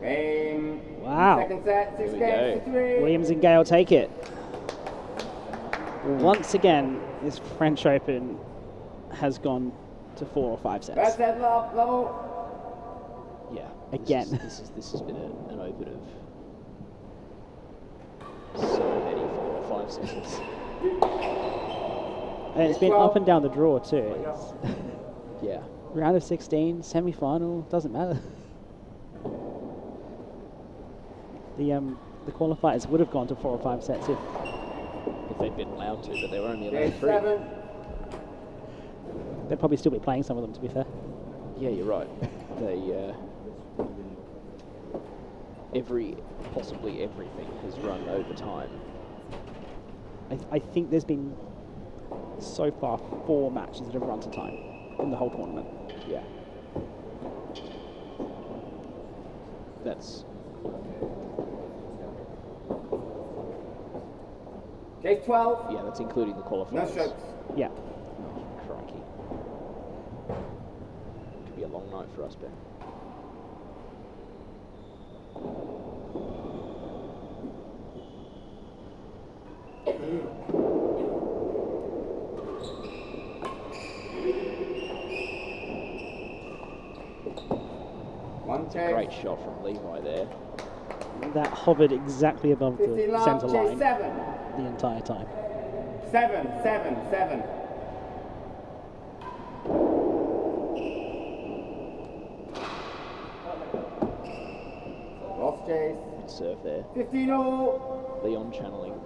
Game. Wow. Second set, 6 Here we games go. to 3. Williams and Gale take it. Once again, this French Open has gone to 4 or 5 sets. First set level. Yeah. Again. This has been an open of so many 4 or 5 sessions. And it's been up and down the draw too. It's Yeah. round of 16, semi-final, doesn't matter. the qualifiers would have gone to 4 or 5 sets if they'd been allowed to, but they were only allowed Game 3. 7. they'd probably still be playing some of them, to be fair. Yeah, you're right. They possibly everything has run over time. I think there's been so far 4 matches that have run to time in the whole tournament. Yeah. That's Game 12. that's including the qualifiers. No strokes. Yeah. Crikey. Could be a long night for us, Ben. One It's a chase. great shot from Levi there. That hovered exactly above 15 the love, centre chase line 7. the entire time. 7, 7, 7. Lost chase. Good serve there. 15 all. Leon channeling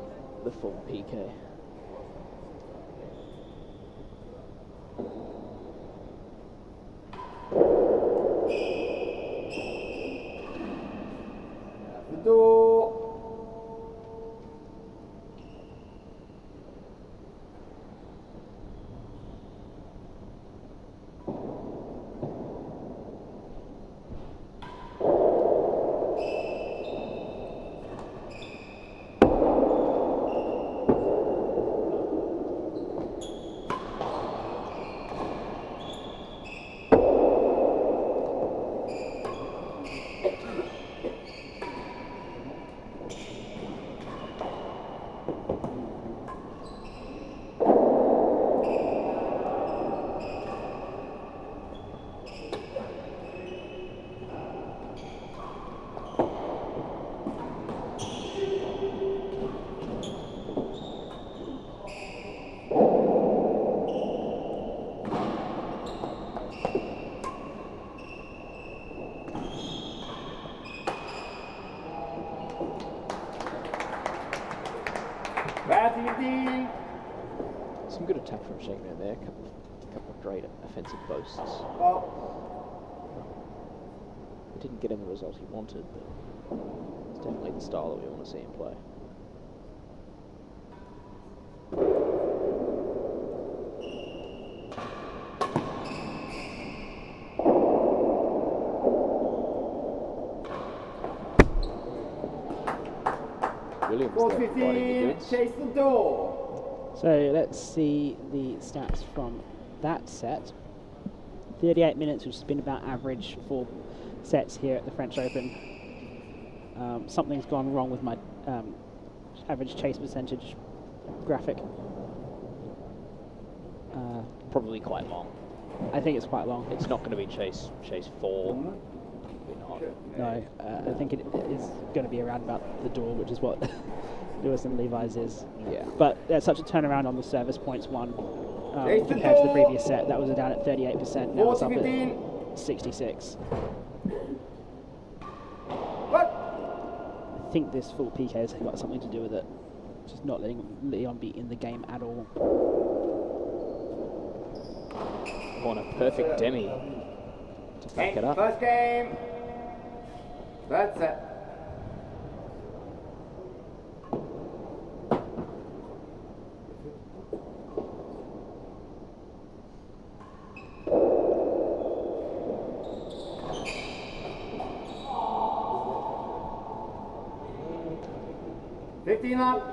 the full PK. The door. Batty. Some good attack from Shenkman there. A couple of great offensive boasts. Oh, He didn't get in the result he wanted, but it's definitely the style that we want to see him play. Williams there providing the 4-15. goods. Chase the door. So let's see the stats from that set. 38 minutes, which has been about average for sets here at the French Open. Something's gone wrong with my average chase percentage graphic. Probably quite long. I think it's quite long. It's not going to be chase 4. We're not. No, I think it is going to be around about the door, which is what Lewis and Levi's is. Yeah. But there's such a turnaround on the service points one Chase the compared to the door. previous set. That was down at 38%. Now it's up 40-15. at 66. What? I think this full PK has got something to do with it. Just not letting Leon be in the game at all. On a perfect demi to back it up. First game. That's it. $15 up.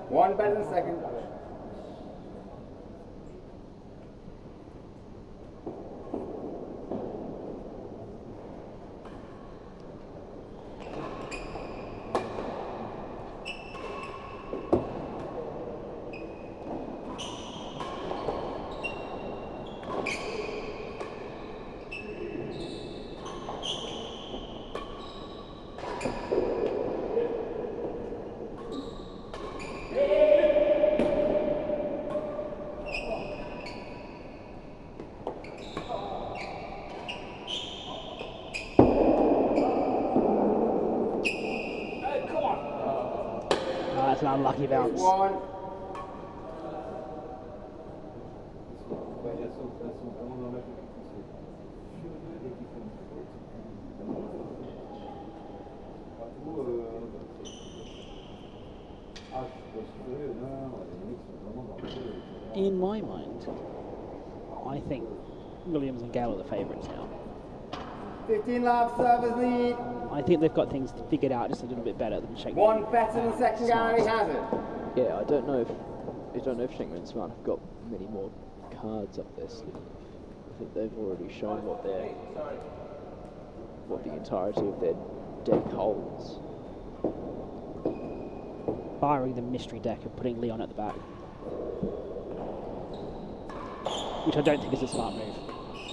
One better than second. Unlucky bounce. One. In my mind, I think Williams and Gale are the favourites now. 15 love, servers lead. I think they've got things figured out just a little bit better than Shenkman. One better than second gallery has it. Yeah, I don't know if Shenkman and Smart have got many more cards up their sleeve. I think they've already shown what the entirety of their deck holds. Barring the mystery deck of putting Leon at the back, which I don't think is a smart move.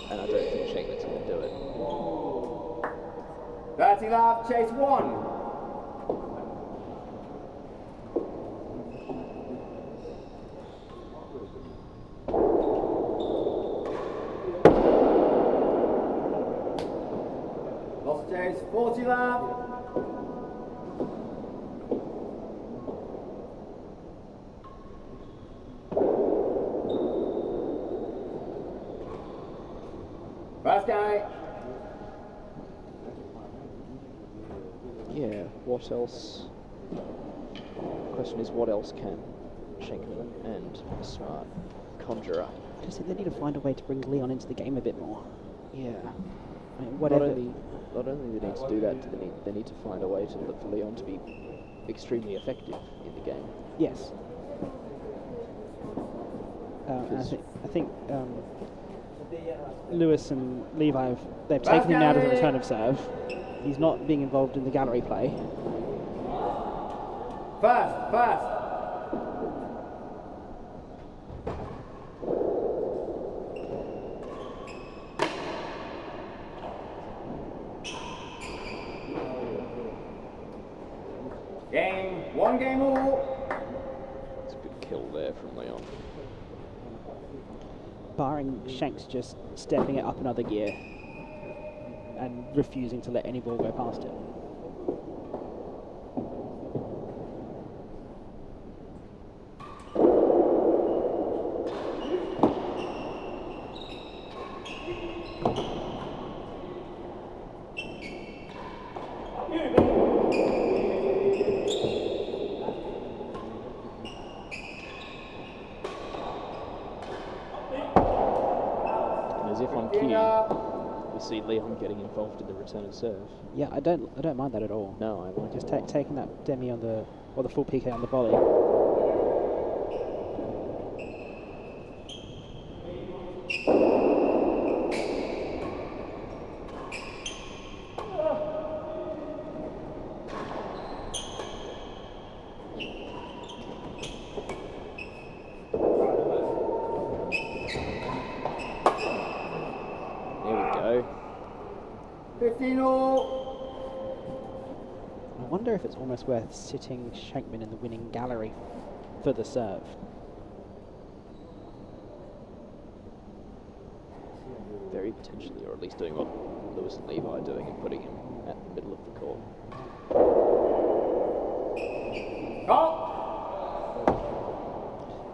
And I don't think Shenkman's going to do it. 30 love, chase one. Lost chase, 40 love. First guy. Yeah, what else? Question is, what else can Shenkman and Smart conjure up? I just think they need to find a way to bring Leon into the game a bit more. Yeah. I mean, whatever. Not only do they need to do that, they need to find a way for Leon to be extremely effective in the game. Yes. I think Lewis and Levi, they've taken him out of the return of serve. He's not being involved in the gallery play. First. One game all. It's a good kill there from Leon. Barring Shanks just stepping it up another gear and refusing to let any ball go past him. See Leon getting involved in the return of serve. Yeah, I don't mind that at all. No, I like just taking that demi on the full PK on the volley. There we go. 15 all. I wonder if it's almost worth sitting Shenkman in the winning gallery for the serve. Very potentially, or at least doing what Lewis and Levi are doing and putting him at the middle of the court.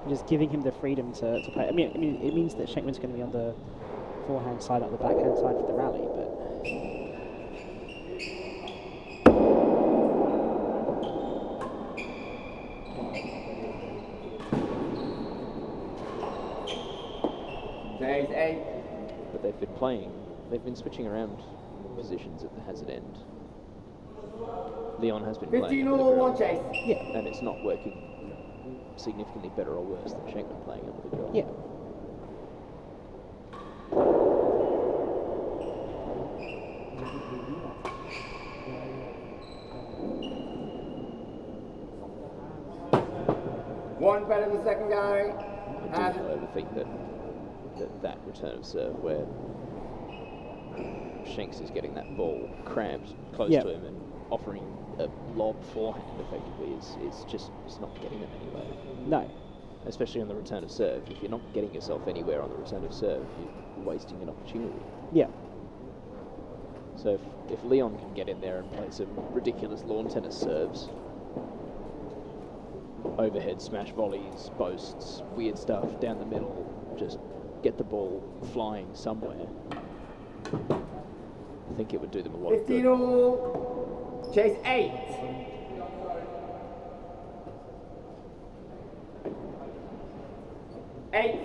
Just giving him the freedom to play. I mean, it means that Shenkman's going to be on the forehand side, not the backhand side for the rally, but. Days 8. But they've been switching around positions at the hazard end. Leon has been playing 15 a bit of all, a- one chase. Yeah. and it's not working significantly better or worse than Shenkman playing under the draw. Yeah. One better than second gallery. I do overthink that return of serve where Shanks is getting that ball cramped close to him and offering a lob forehand effectively is just not getting them anywhere. No. Especially on the return of serve. If you're not getting yourself anywhere on the return of serve, you're wasting an opportunity. Yeah. So if Leon can get in there and play some ridiculous lawn tennis serves, overhead smash volleys, boasts, weird stuff down the middle. Just get the ball flying somewhere. I think it would do them a lot of 15 good. all. Chase 8. 8.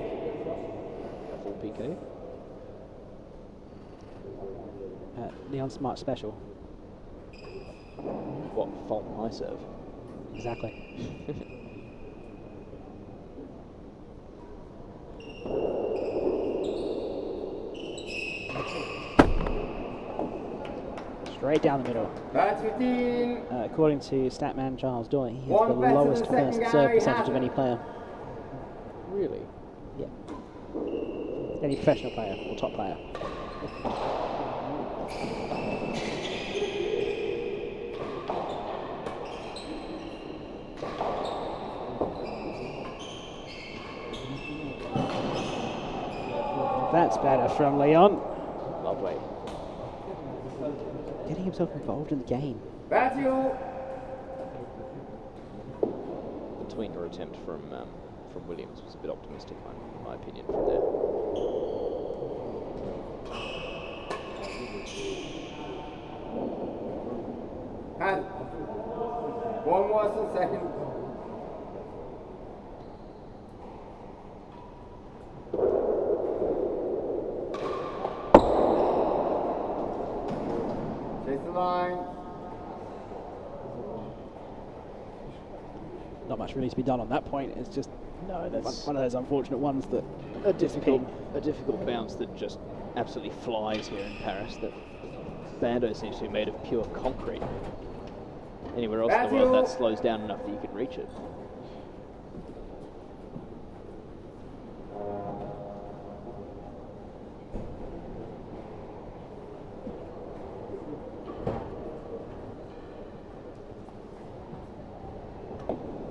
Full PK. Leon Smart special. What, fault high serve? Exactly. Straight down the middle. That's 15. According to Statman Giles Doy, he has One the better than lowest second first guy serve he percentage has of it. any player. Really? Yeah. Any professional player or top player. That's better from Leon. Lovely. Getting himself involved in the game. That's you. The tweener attempt from Williams was a bit optimistic, in my opinion, from there. And one worse than second. Chase the line. Not much really to be done on that point. It's just No, that's one of those unfortunate ones that a difficult bounce that just absolutely flies here in Paris. That Bando seems to be made of pure concrete. Anywhere else in the world, that slows down enough that you can reach it.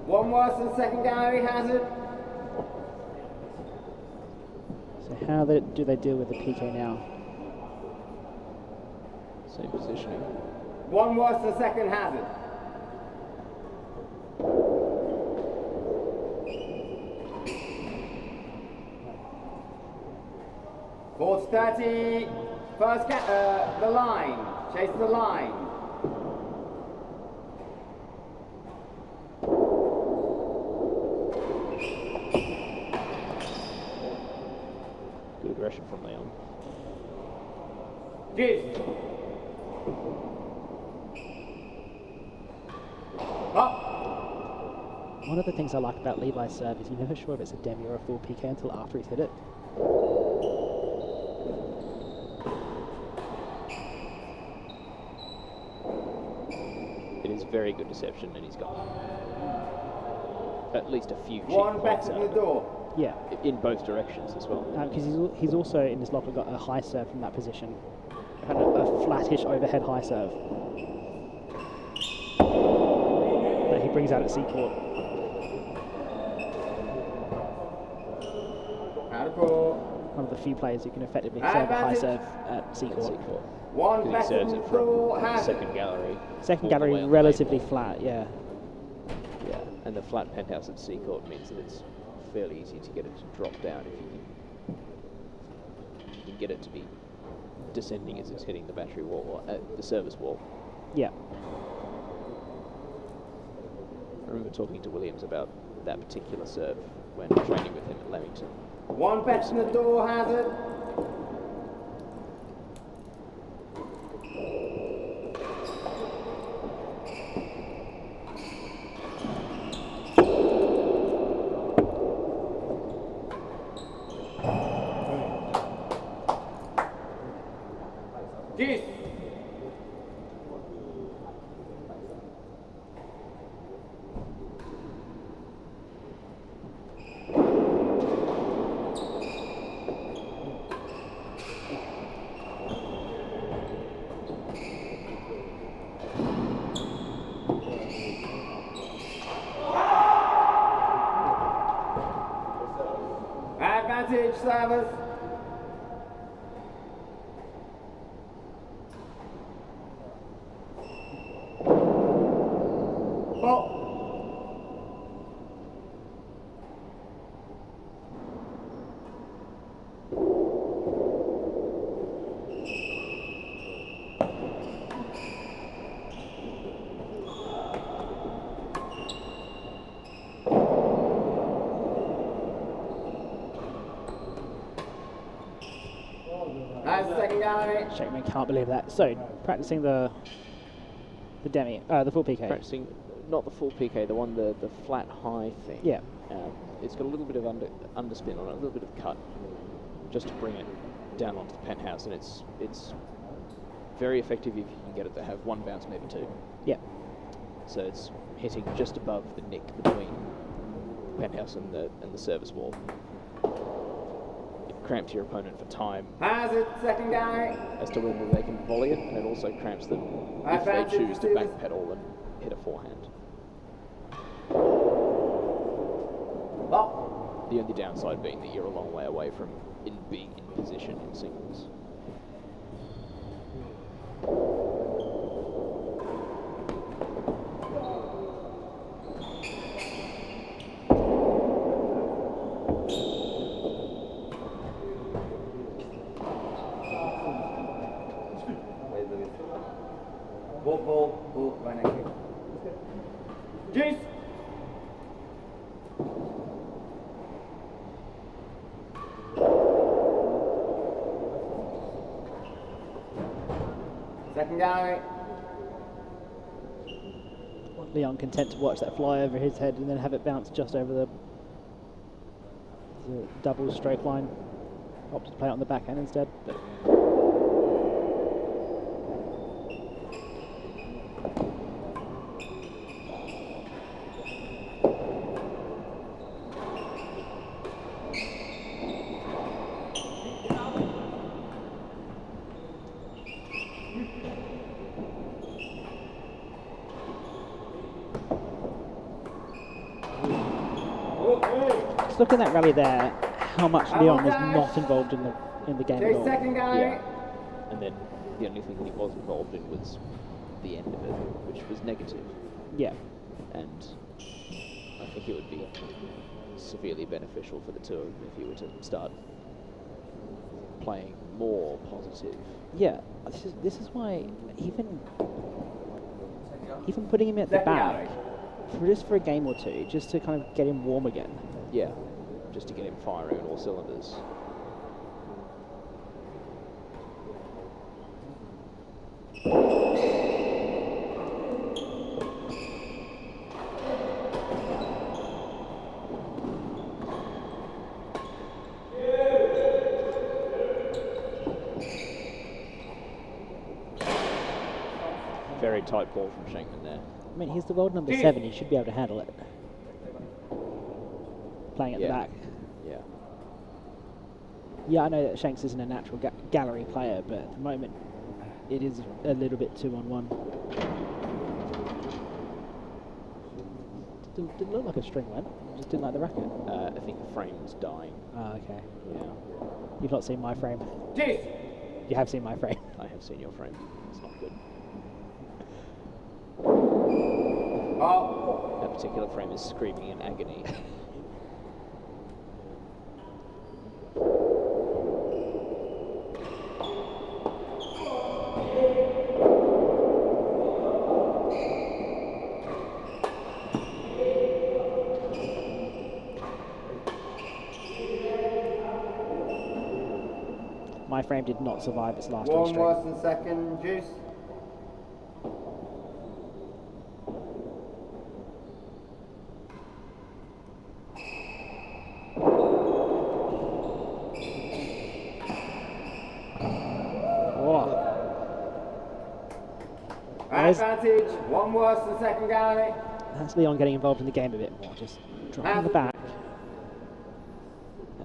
One worse than second Gary has it. So how do they deal with the PK now? Same positioning. One worse than second has it. Fourth 30. First the line. Chase the line. Good aggression from Leon. Give. Up. One of the things I like about Levi's serve is you're never sure if it's a demi or a full PK until after he's hit it. It is very good deception, and he's got at least a few cheap One points better out than of the it. door. Yeah, In both directions as well. because he's also in his locker got a high serve from that position, kind of a flattish overhead high serve that he brings out at C court. Out of court. One of the few players who can effectively serve a high serve at C court. One Because he better serves than it the door from has it. second gallery. Second all the way gallery on the relatively main flat, yeah. board. Yeah, and the flat penthouse at C court means that it's fairly easy to get it to drop down if you can get it to be descending as it's hitting the battery wall, or the service wall. Yeah. I remember talking to Williams about that particular serve when training with him at Leamington. One better than the door has it. Juice. Advantage service. Ball. 5 second gallery. Shenkman can't believe that. So, practicing the full PK. Practicing, not the full PK, the flat high thing. Yeah. It's got a little bit of underspin on it, a little bit of cut, just to bring it down onto the penthouse, and it's very effective if you can get it to have one bounce, maybe two. Yeah. So it's hitting just above the nick between the penthouse and the service wall. It cramps your opponent for time Hazard, second gallery. as to whether they can volley it, and it also cramps them if they choose to backpedal and hit a forehand. Ball. The only downside being that you're a long way away from being in position in singles. Ball, right next to you. Juice. Second gallery. Leon content to watch that fly over his head and then have it bounce just over the double stroke line. Opted to play it on the backhand instead. But just look at that rally there, how much Leon was not involved in the game at all. Second gallery. Yeah. And then the only thing that he was involved in was the end of it, which was negative. Yeah. And I think it would be severely beneficial for the two of them if you were to start playing more positive. Yeah. This is why even putting him at the back just for a game or two, just to kind of get him warm again. Yeah, just to get him firing on all cylinders. Very tight ball from Shenkman there. I mean, he's the world number 7, he should be able to handle it. Playing at the back. Yeah. Yeah, I know that Shanks isn't a natural gallery player, but at the moment it is a little bit 2-on-1. Didn't look like a string went, just didn't like the racket. I think the frame's dying. Oh, okay. Yeah. You've not seen my frame. Juice. You have seen my frame. I have seen your frame. It's not good. Ball. That particular frame is screaming in agony. My frame did not survive its last One string. worse than second. Juice. Advantage, one worse than second gallery. That's Leon getting involved in the game a bit more, just dropping the back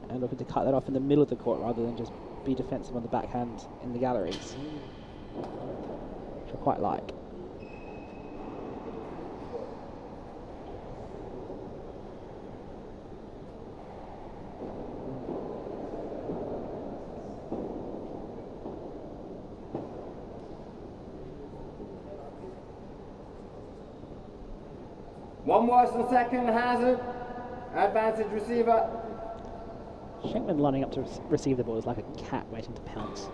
and looking to cut that off in the middle of the court rather than just be defensive on the backhand in the galleries, which I quite like. One worse than second, Hazard. Advantage receiver. Shenkman lining up to receive the ball is like a cat waiting to pounce.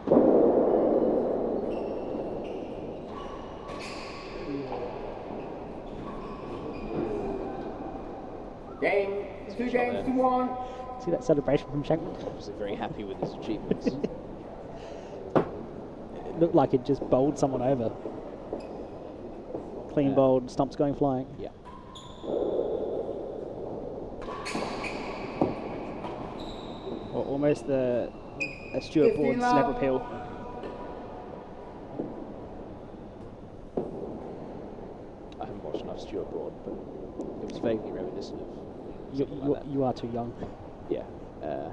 Game, 2 games to 1. See that celebration from Shenkman? Obviously very happy with his achievements. looked like it just bowled someone over. Clean bowled, stumps going flying. Yeah. Or almost a Stuart Broad slap appeal. I haven't watched enough Stuart Broad, but it was vaguely reminiscent of something like that. You are too young. Yeah. Yeah.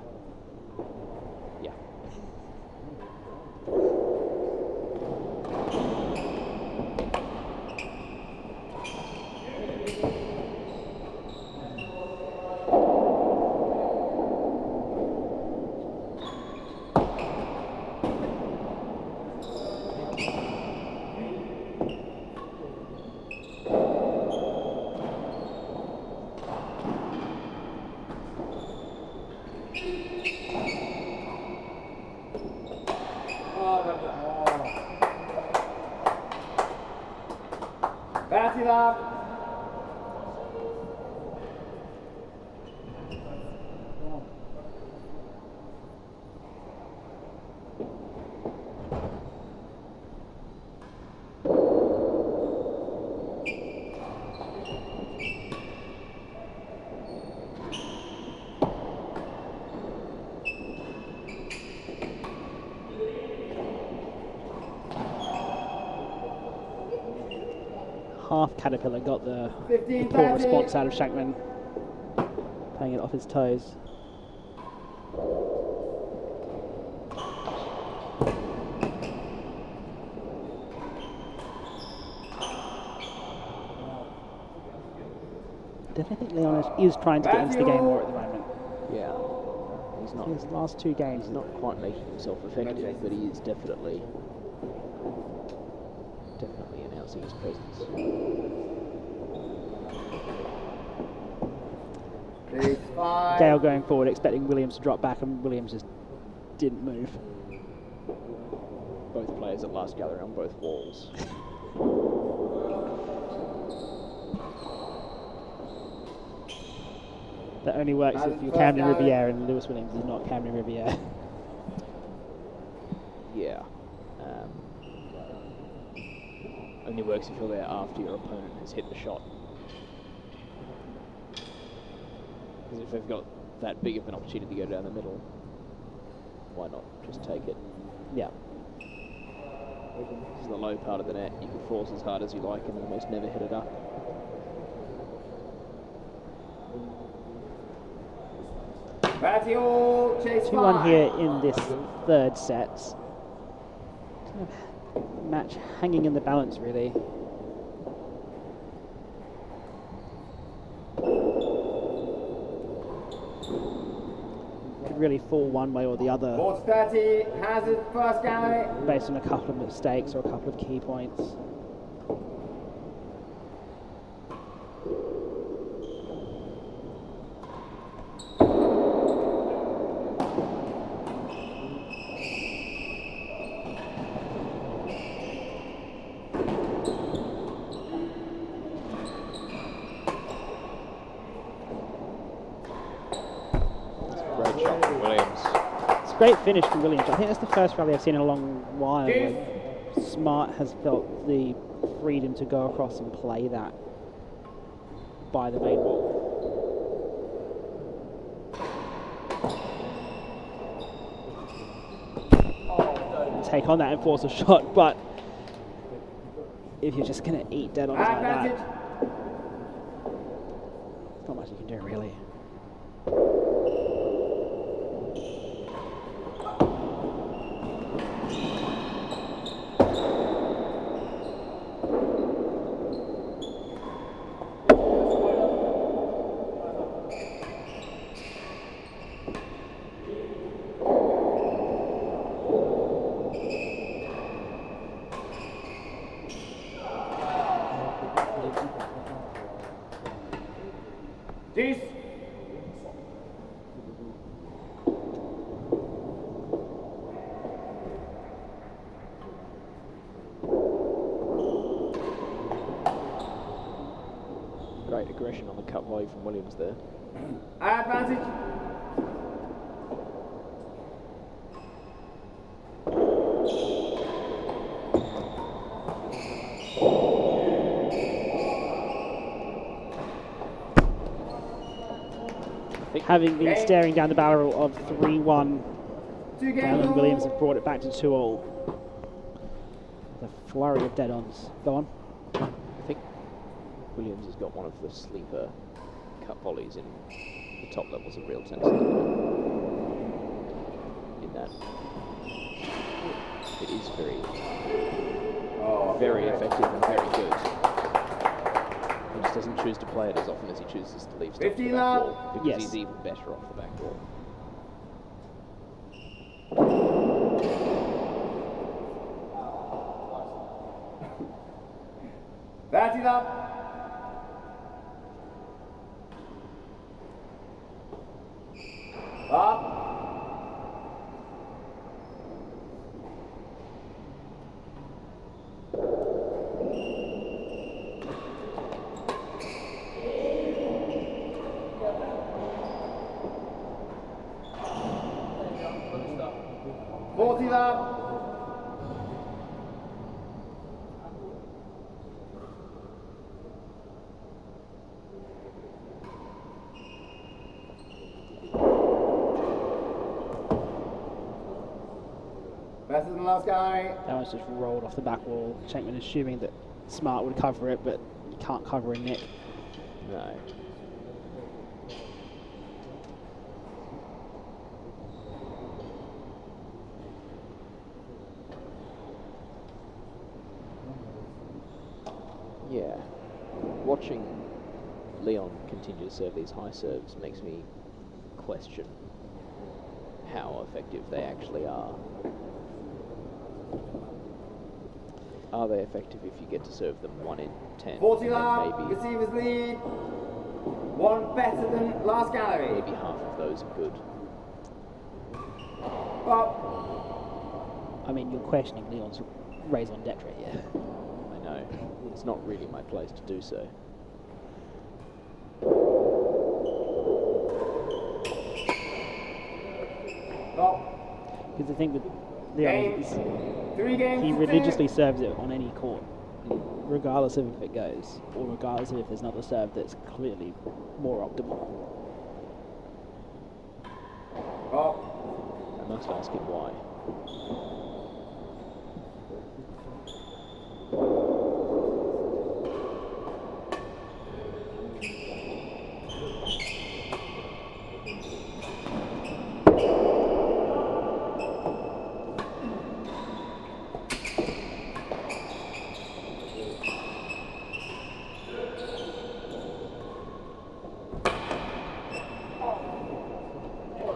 Pass it up. Half Caterpillar got the 15, poor 30. response out of Shenkman, playing it off his toes. I definitely think Leon is trying to get into the game more at the moment. Yeah. He's not. His last two games, He's not quite making himself effective, but he is definitely announcing his presence. Please, 5. Gale going forward, expecting Williams to drop back, and Williams just didn't move. Both players at last gallery on both walls. That only works if you're Camden Riviere, and Lewis Williams is not Camden Riviere. Yeah. Only works if you're there after your opponent has hit the shot. Because if they've got that big of an opportunity to go down the middle, why not just take it? Yeah. This is the low part of the net. You can force as hard as you like and almost never hit it up. Batty all, chase 2-1 5. here in this third set. Kind of match hanging in the balance, really. Could really fall one way or the other Board 30, Hazard, first gallery. based on a couple of mistakes or a couple of key points. Great finish from Williams. I think that's the first rally I've seen in a long while where Smart has felt the freedom to go across and play that by the main wall. Take on that and force a shot, but if you're just going to eat dead on like that, there's not much you can do, really. Great aggression on the cut volley from Williams there. Advantage. having been staring down the barrel of 3-1, 2 games Gale and all. Williams have brought it back to 2-all. The flurry of dead-ons. Go on. I think Williams has got one of the sleeper cut volleys in the top levels of real tennis. In that, it is very effective and very good. He just doesn't choose to play it as often as he chooses to leave stuff to the 15 back love. wall, because Yes. he's even better off the back wall. That's it up. Up. Forty up. Better than the last guy. That one's just rolled off the back wall. Shenkman assuming that Smart would cover it, but you can't cover a nick. No. Yeah. Watching Leon continue to serve these high serves makes me question how effective they actually are. Are they effective if you get to serve them 1 in 10? 40 and then love. maybe Receivers lead. 1 better than last gallery. maybe half of those are good. Up. I mean, you're questioning Leon's raison d'etre here. I know. It's not really my place to do so. Up. Because the thing with Leon is 3 games. he to religiously serves it on any court, regardless of if it goes, or regardless of if there's another serve that's clearly more optimal. Up. I must ask him why.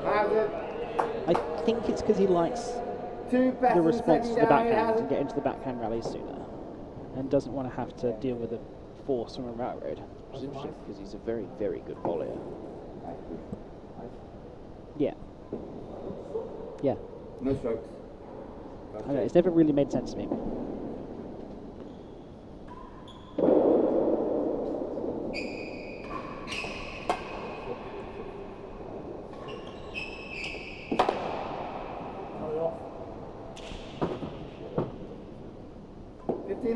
Hazard. I think it's because he likes 2 better the than response to second the gallery. backhand Hazard. and get into the backhand rally sooner, and doesn't want to have to deal with the force from a railroad. Which is interesting because he's a very, very good volleyer. Yeah. Yeah. No strokes. I don't know, it's never really made sense to me.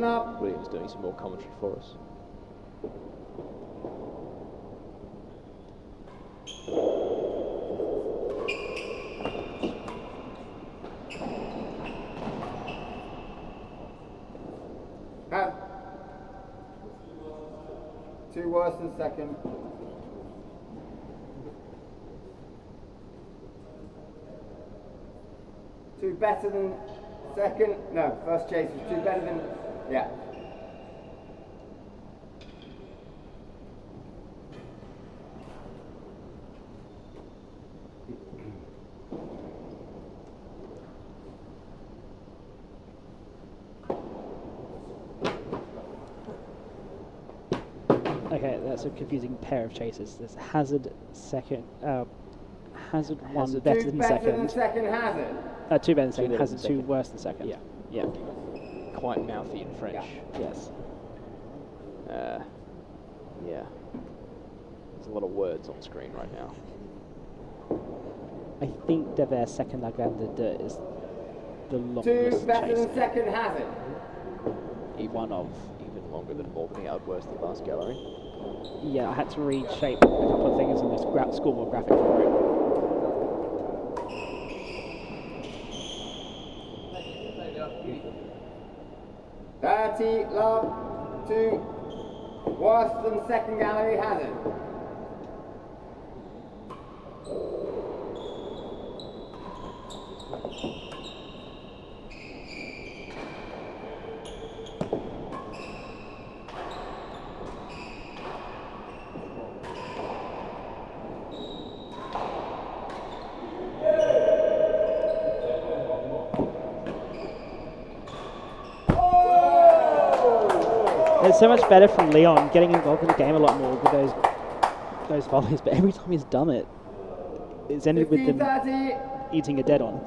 Up. Williams doing some more commentary for us. Have 2 worse than second. Two better than second. No, first chase was 2 better than. Yeah. Okay, that's a confusing pair of chases. There's Hazard second, Hazard 1 Hazard better 2 than better second, than second Hazard. 2 better than second, better Hazard than 2 second. worse than second. Yeah. Yeah. Quite mouthy in French. Yes. Yeah. There's a lot of words on screen right now. I think Devers second La Grande de is the 2 longest better chase. than second Hazard. One of. Even longer than Morgan, out worse than last gallery. Yeah, I had to reshape a couple of things in this scoreboard graphic for it. Love to worse than second gallery hazard. It's so much better from Leon, getting involved in the game a lot more with those volleys, but every time he's done it, it's ended with them eating a dead on.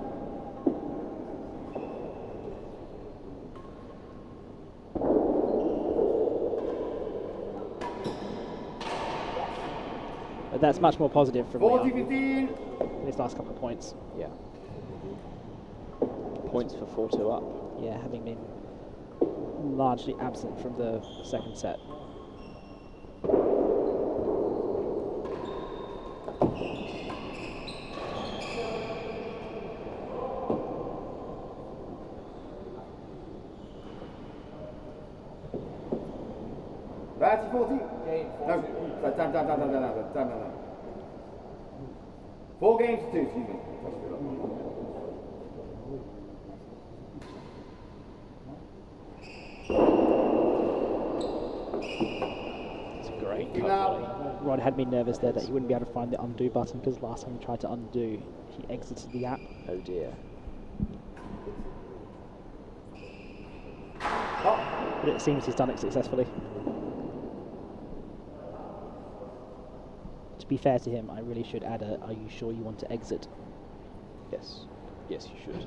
But that's much more positive from Leon. These last couple of points. Yeah. Points for 4-2 up. Yeah, having been largely absent from the second set. That's 40. No, time. 4 games to 2, excuse me. It's a great cut volley. Rod had me nervous there that he wouldn't be able to find the undo button because last time he tried to undo, he exited the app. Oh dear. But it seems he's done it successfully. To be fair to him, I really should add a, are you sure you want to exit? Yes. Yes, you should.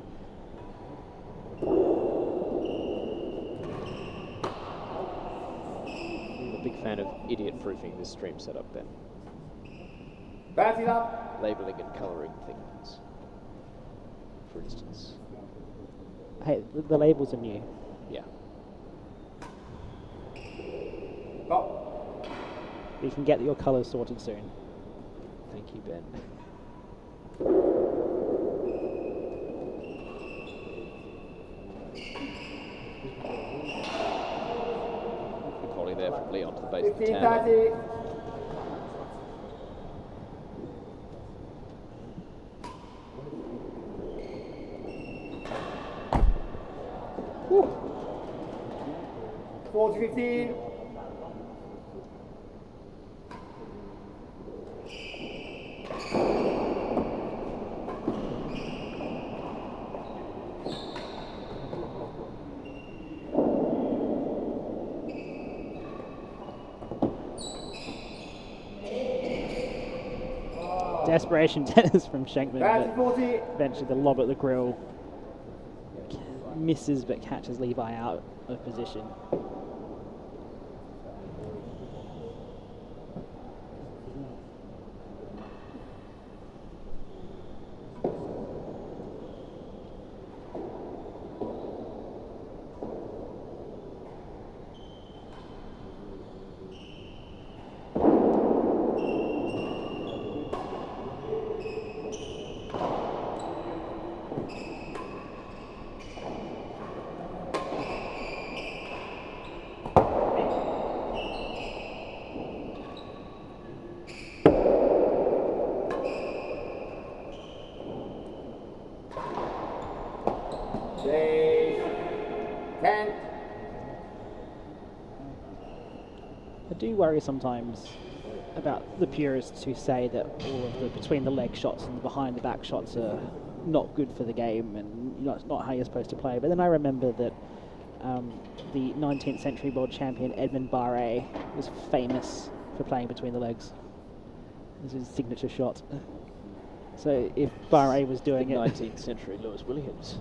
I'm a big fan of idiot-proofing this stream setup then. Batting up. Labelling and colouring things, for instance. Hey, the labels are new. Yeah. Oh. You can get your colours sorted soon. Thank you, Ben. Good volley there from Leon to the base of the tower. 15-30. Woo. 40-15. Desperation tennis from Shenkman, Batting but 40. eventually the lob at the grill misses but catches Levi out of position. I do worry sometimes about the purists who say that all of the between the leg shots and the behind the back shots are not good for the game and it's not how you're supposed to play. But then I remember that the 19th century world champion Edmund Barre was famous for playing between the legs. This is his signature shot. So if Barre was doing the it, 19th century Lewis Williams.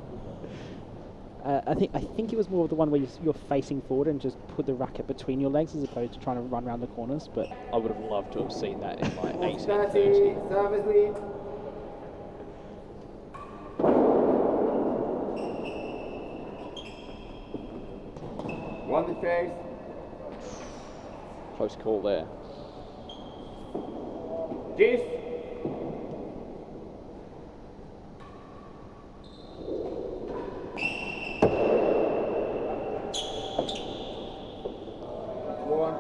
I think it was more of the one where you're facing forward and just put the racket between your legs as opposed to trying to run around the corners. But I would have loved to have seen that in my 30. 1830. Service lead. One to chase. Close call there. Deuce. One.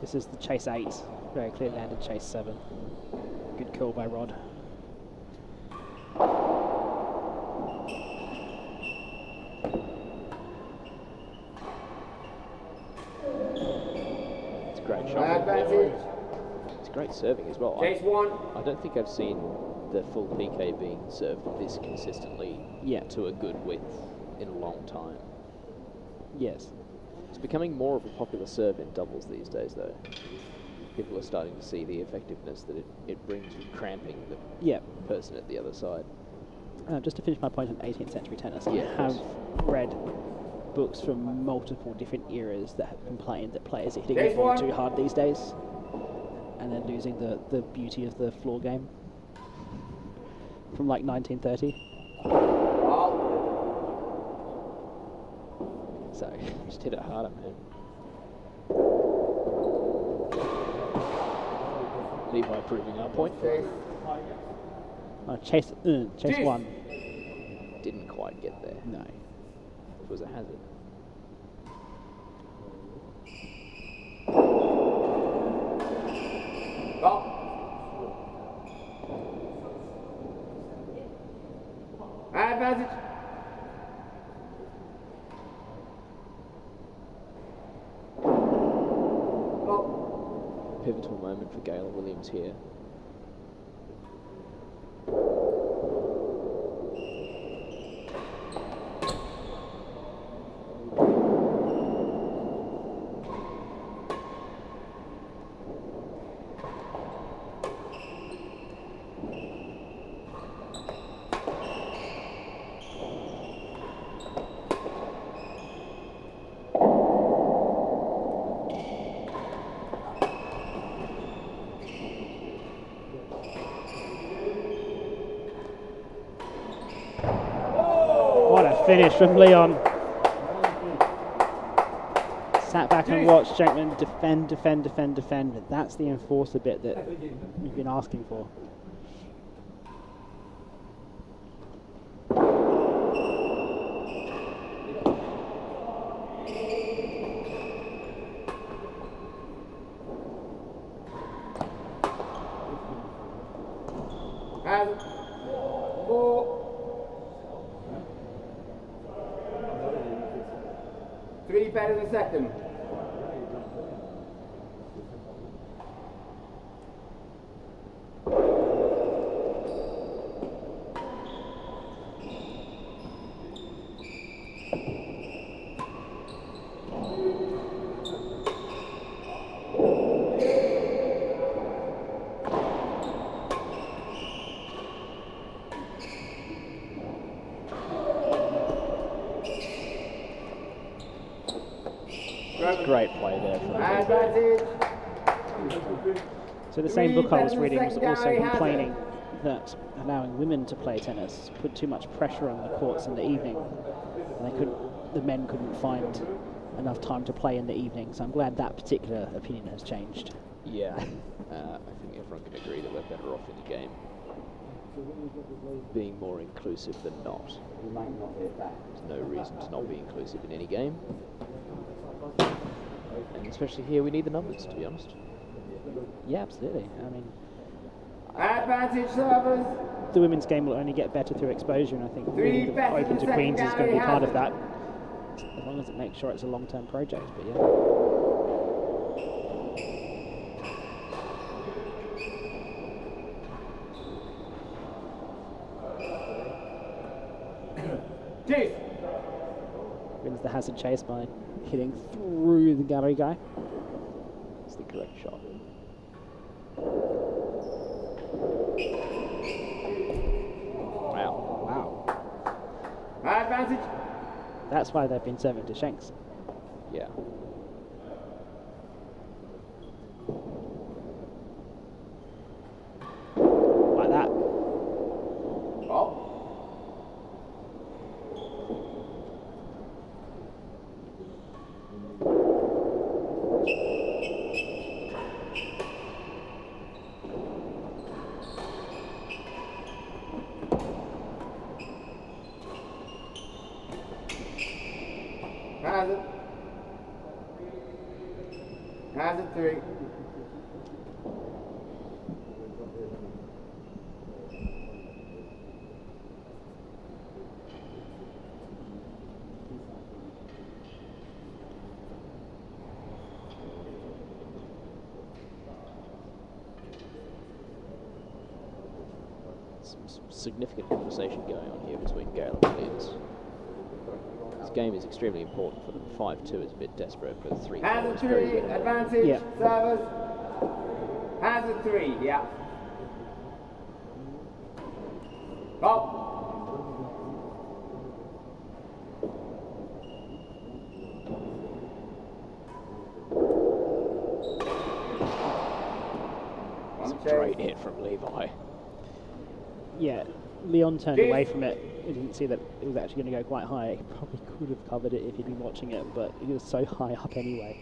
This is the chase 8. Very clear landed chase 7. Good call by Rod. It's a great shot. Advantage. It's great serving as well. Chase 1. I don't think I've seen the full PK being served this consistently to a good width in a long time. Yes. It's becoming more of a popular serve in doubles these days, though. People are starting to see the effectiveness that it brings with cramping the person at the other side. Just to finish my point on 18th century tennis, I Yeah, have read books from multiple different eras that have complained that players are hitting the ball too hard these days, and then losing the beauty of the floor game from like 1930. So Just hit it harder, man. Levi proving our point. chase 1. Didn't quite get there. No. It was a hazard. Advantage. Pivotal moment for Gale Williams here. Finish from Leon. Sat back and watched Shenkman defend. But that's the enforcer bit that we've been asking for. And 4. 3 better than second. Great play there from Advantage. So the same book I was reading was also complaining that allowing women to play tennis put too much pressure on the courts in the evening, and the men couldn't find enough time to play in the evening. So I'm glad that particular opinion has changed. Yeah, I think everyone can agree that we're better off in the game being more inclusive than not. There's no reason to not be inclusive in any game. And especially here, we need the numbers, to be honest. Yeah, absolutely. I mean, Advantage servers. the women's game will only get better through exposure, and I think 3 moving the better Open to than Queens is going to be secondary part of hazard. that, as long as it makes sure it's a long-term project. But yeah. Chase. Wins the hazard chase by hitting through the gallery guy. It's the correct shot. Wow. Advantage. That's why they've been serving to Shanks. Yeah. Like that. Oh. Hazard 3. Some significant conversation going on here between Gale and Leeds. This game is extremely important for them. 5-2 is a bit desperate, but 3-4 Hazard is very 3, good. advantage, Yeah. servers. Hazard 3, yeah. Up. It's a great hit from Levi. Yeah, Leon turned away from it. He didn't see that it was actually going to go quite high. He probably could have covered it if he'd been watching it, but he was so high up anyway.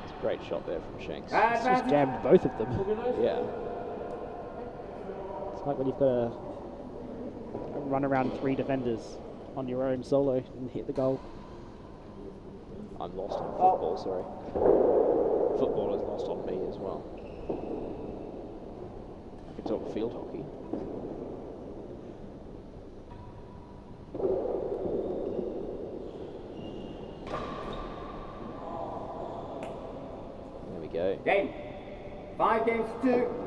It's a great shot there from Shanks. It's just jammed both of them. Yeah. It's like when you've got to run around 3 defenders on your own solo and hit the goal. I'm lost on football, sorry. Football is lost on me as well. I can talk field hockey. There we go. Game. 5 games to 2.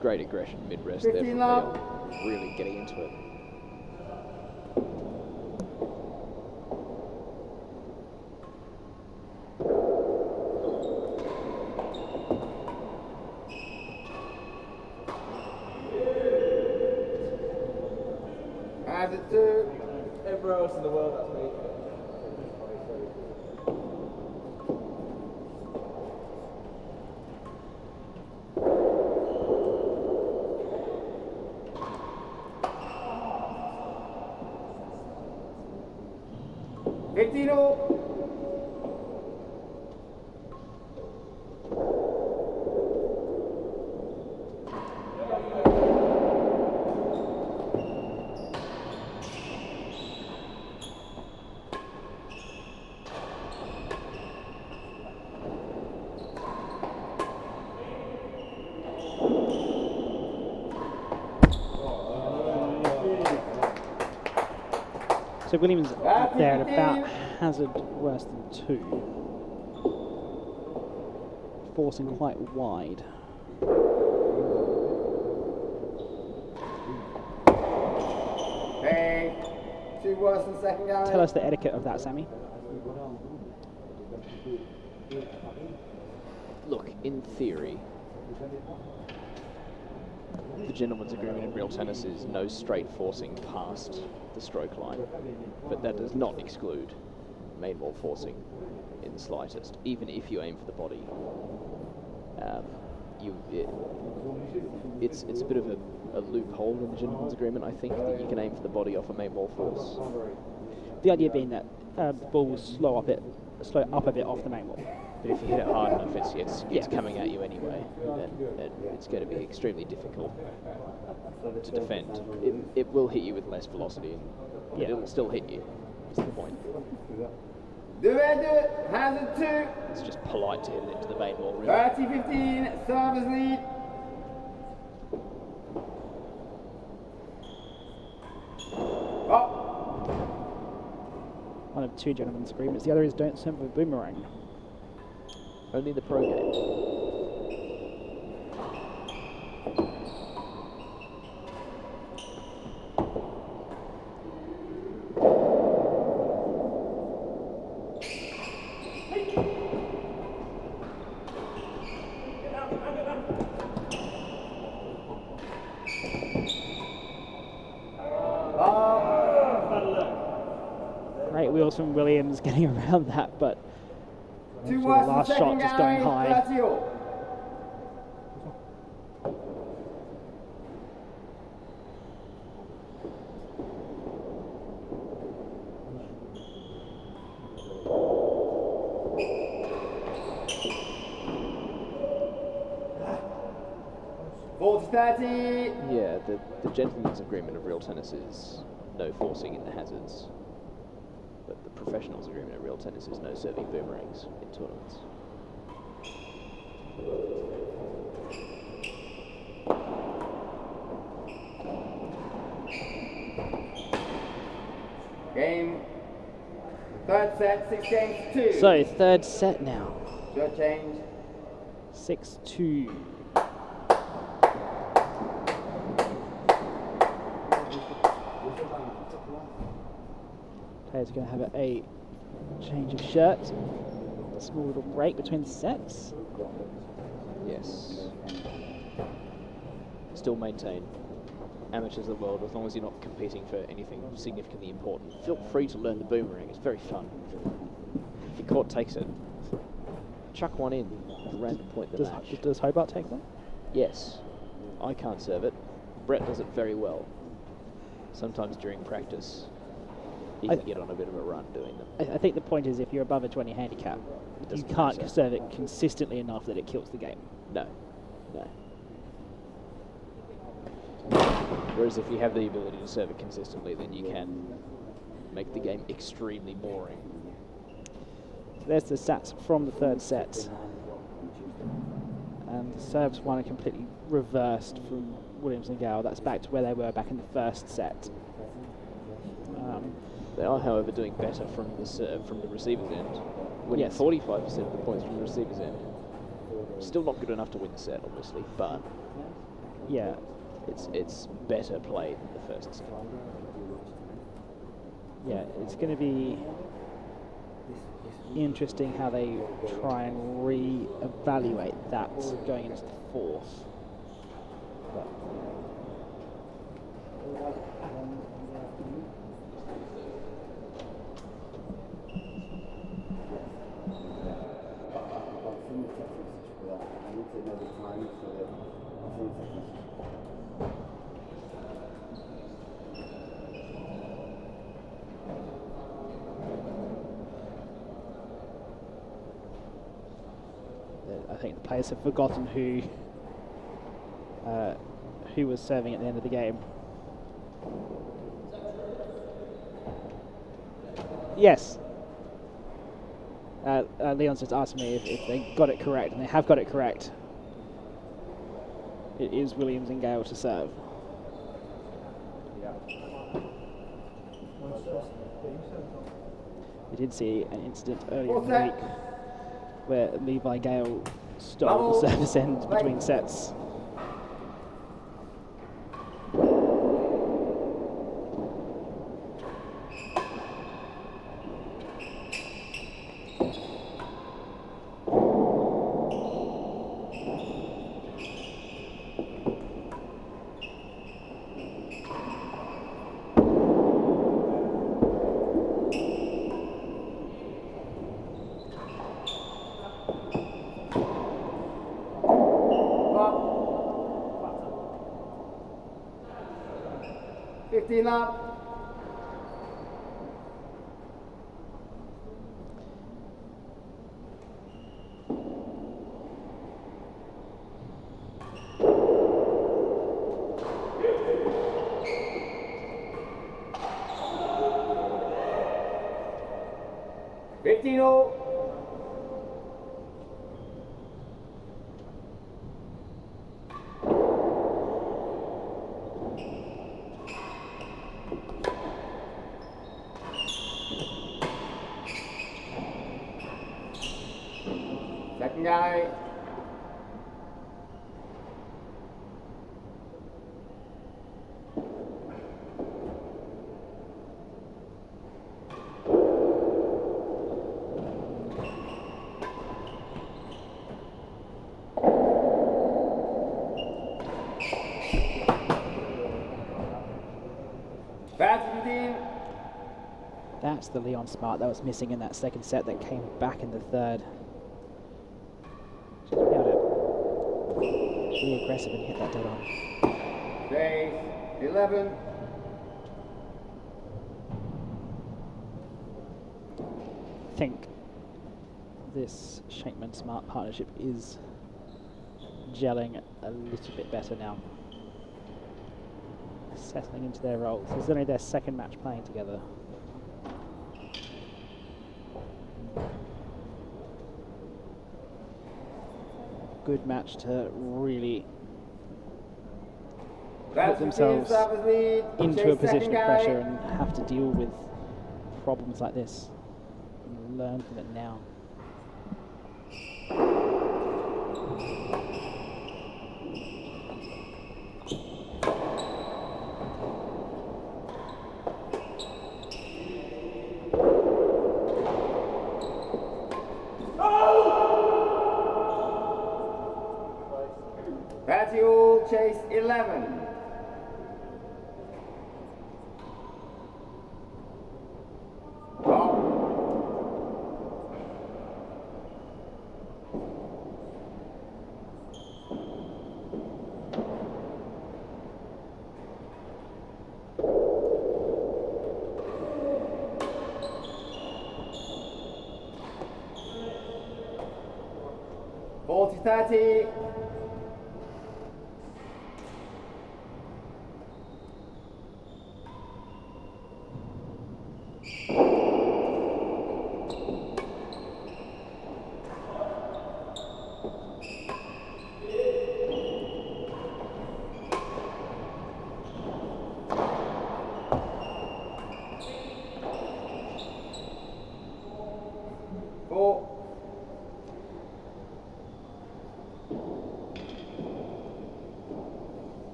Great aggression mid-rest there from 15 love. Leon. Really getting into it. Hazard 2. Everywhere else in the world, that's me. So Williams there at about hazard worse than 2. Forcing quite wide. Hey, 2 worse than second guy. Tell us the etiquette of that, Sammy. Look, in theory, the gentleman's agreement in real tennis is no straight forcing past the stroke line, but that does not exclude main ball forcing in the slightest, even if you aim for the body. It's a bit of a loophole in the gentleman's agreement, I think, that you can aim for the body off a main ball force. The idea being that the ball will slow up a bit off the main ball. But if you hit it hard enough, it's coming at you anyway, then it's going to be extremely difficult to defend. It will hit you with less velocity, but it will still hit you, is the point. Do it, hazard 2. It's just polite to hit it into the main ball, really. 30-15, servers lead. Up. One of 2 gentlemen's agreements. The other is don't serve a boomerang. Only the pro game. Great wheels from Williams getting around that, but Two the words last shot just going high. 30. Yeah, the gentleman's agreement of real tennis is no forcing in the hazards, but the professional's agreement of real tennis is no serving boomerangs in tournaments. Game. Third set, 6 games to 2. So third set now. Short change. 6-2. Players are going to have a change of shirt. A small little break between the sets. Yes. Still maintain amateurs of the world, as long as you're not competing for anything significantly important. Feel free to learn the boomerang, it's very fun. If your court takes it, chuck one in at a random point in the match. Does Hobart take one? Yes. I can't serve it. Brett does it very well. Sometimes during practice, he can get on a bit of a run doing them. I think the point is, if you're above a 20 handicap, you can't serve it consistently enough that it kills the game. No. No. Whereas if you have the ability to serve it consistently, then you can make the game extremely boring. There's the stats from the third set. And the serves one are completely reversed from Williams and Gale. That's back to where they were back in the first set. They are, however, doing better from the receiver's end, winning 45% of the points from the receiver's end. Still not good enough to win the set, obviously, but yeah, it's better played than the first set. Yeah, it's going to be interesting how they try and re-evaluate that going into the fourth. But I think the players have forgotten who was serving at the end of the game. Yes. Leon's just asked me if they got it correct, and they have got it correct. It is Williams and Gale to serve. We did see an incident earlier in the week where Levi Gale stole the service end between sets. Up. Second guy. That's the Leon Smart that was missing in that second set that came back in the third. Just be able to be aggressive and hit that dead on. Days 11. I think this Shenkman Smart partnership is gelling a little bit better now. Settling into their roles. This is only their second match playing together. Good match to really put themselves into a position of pressure and have to deal with problems like this and learn from it now. Chase 11. Ball 30.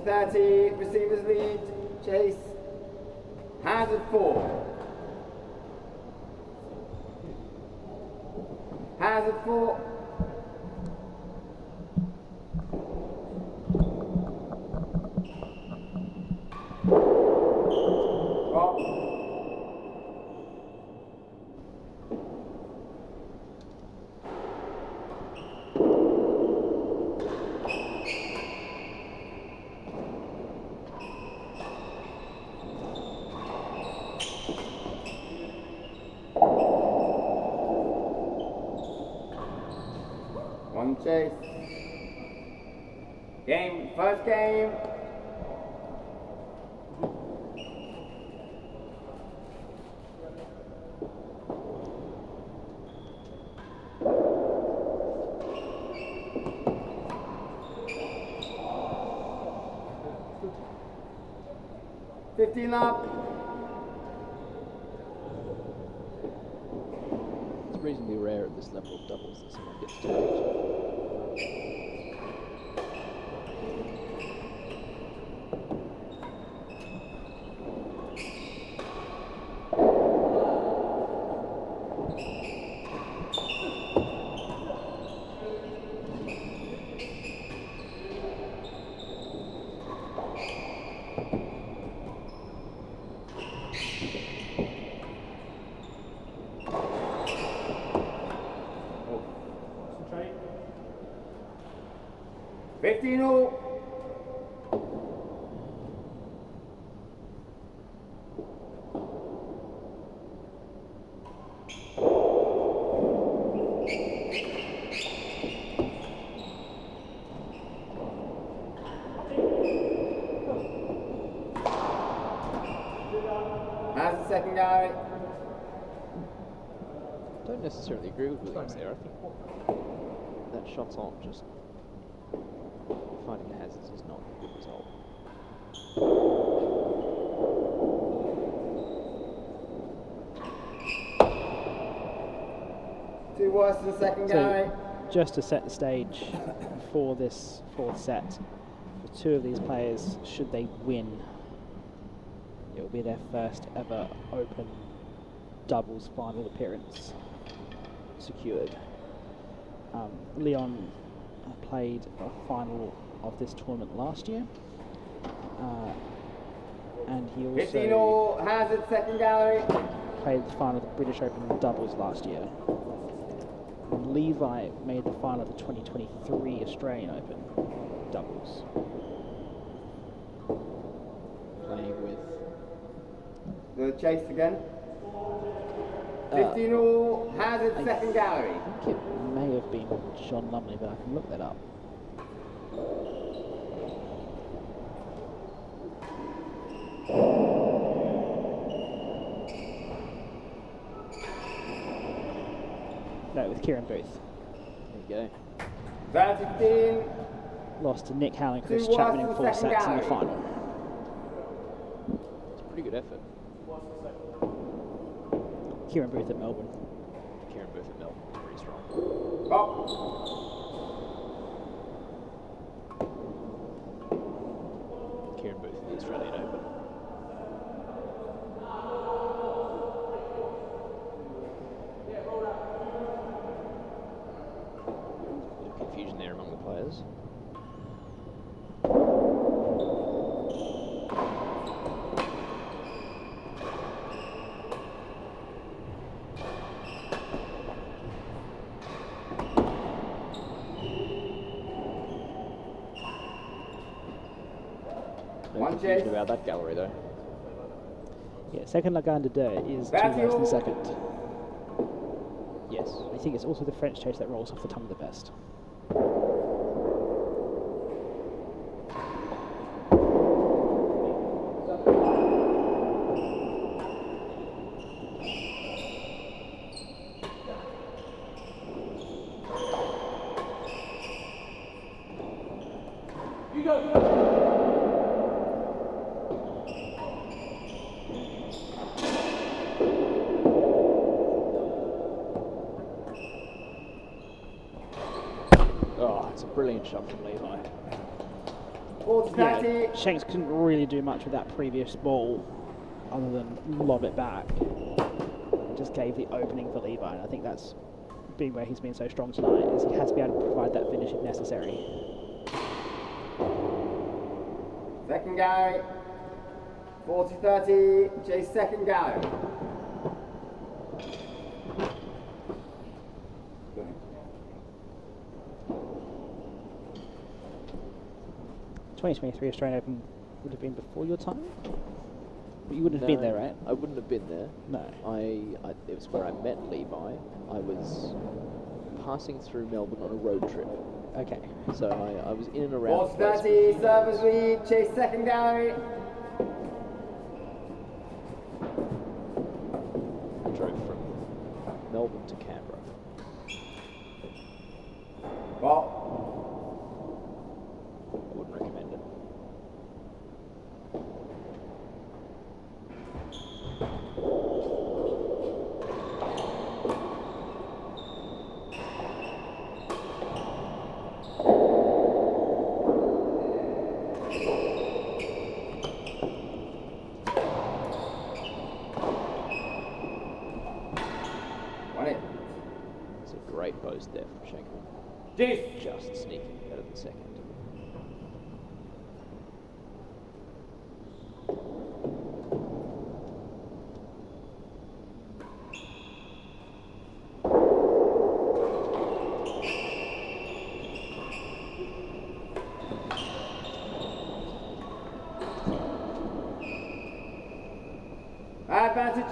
.30, receivers lead, Chase, hazard 4. Hazard 4. Chase. Game, first game. Up. It's reasonably rare at this level of doubles that someone gets to it. How's the second guy? I don't necessarily agree with Williams there. I think that shot's on, just finding the hazards is not a good result. Two worse than the second guy. Just to set the stage for this fourth set, for two of these players, should they win, it will be their first ever Open doubles final appearance secured. Leon played a final of this tournament last year, and he 15 also all, Hazard, second gallery. played the final of the British Open doubles last year. And Levi made the final of the 2023 Australian Open doubles. Playing with The chase again. 15 all, Hazard, second gallery. I think it may have been John Lumley, but I can look that up. No, with Kieran Booth. there you go. 15. Lost to Nick Howell and Chris 2-1 Chapman in 4 second sets in the gallery. final. It's a pretty good effort. Kieran Booth at Melbourne. Kieran Booth at Melbourne, pretty strong. Up. Kieran Booth at the Australian Open. Bit of confusion there among the players. No One confusion chase. about that gallery though. Yeah, second Lagande Deux is 2 Battle. less than second. Yes. I think it's also the French chase that rolls off the tongue the best. You go. Oh, it's a brilliant shot from Levi. 40, Yeah, 30. Shanks couldn't really do much with that previous ball other than lob it back. It just gave the opening for Levi, and I think that's been where he's been so strong tonight, is he has to be able to provide that finish if necessary. Second gallery. 40, 30. Chase second gallery. 2023 Australian Open would have been before your time? But you wouldn't have been there, right? I wouldn't have been there. No. It was where I met Levi. I was passing through Melbourne on a road trip. Okay. So I was in and around. 40, 30. Servers lead. Chase second gallery. I drove from Melbourne to Canberra. Ball. I wouldn't recommend it. Won it. It's a great post there from Shenkman. Jeez. Just sneaking better than second. Advantage.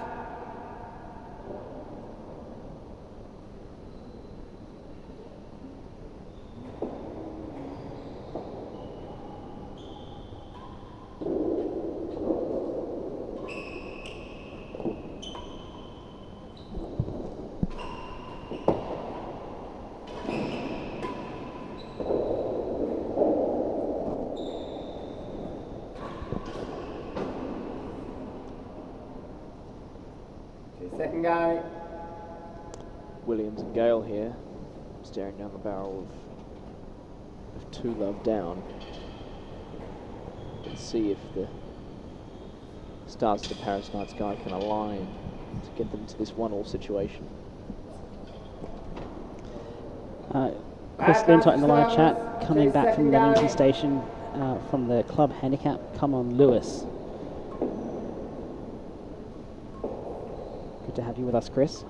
Second guy. Williams and Gale here, staring down the barrel of 2 love down. Let's see if the stars of the Paris night sky can align to get them to this 1-all situation. Chris Lintott in the live chat, coming back from Leamington Station from the club handicap. Come on, Lewis. Good to have you with us, Chris.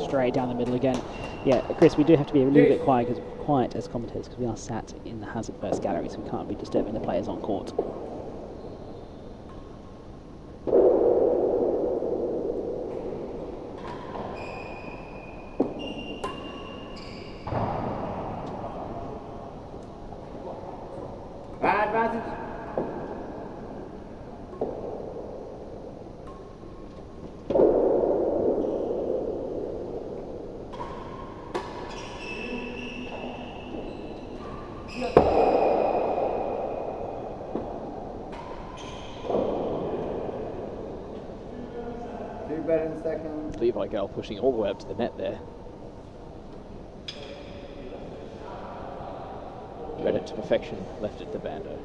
Straight down the middle again. Yeah, Chris, we do have to be a little bit quiet as commentators because we are sat in the hazard first gallery, so we can't be disturbing the players on court. Advantage. Two better in second. Levi Gale pushing all the way up to the net there. Read it to perfection, left it to Bando.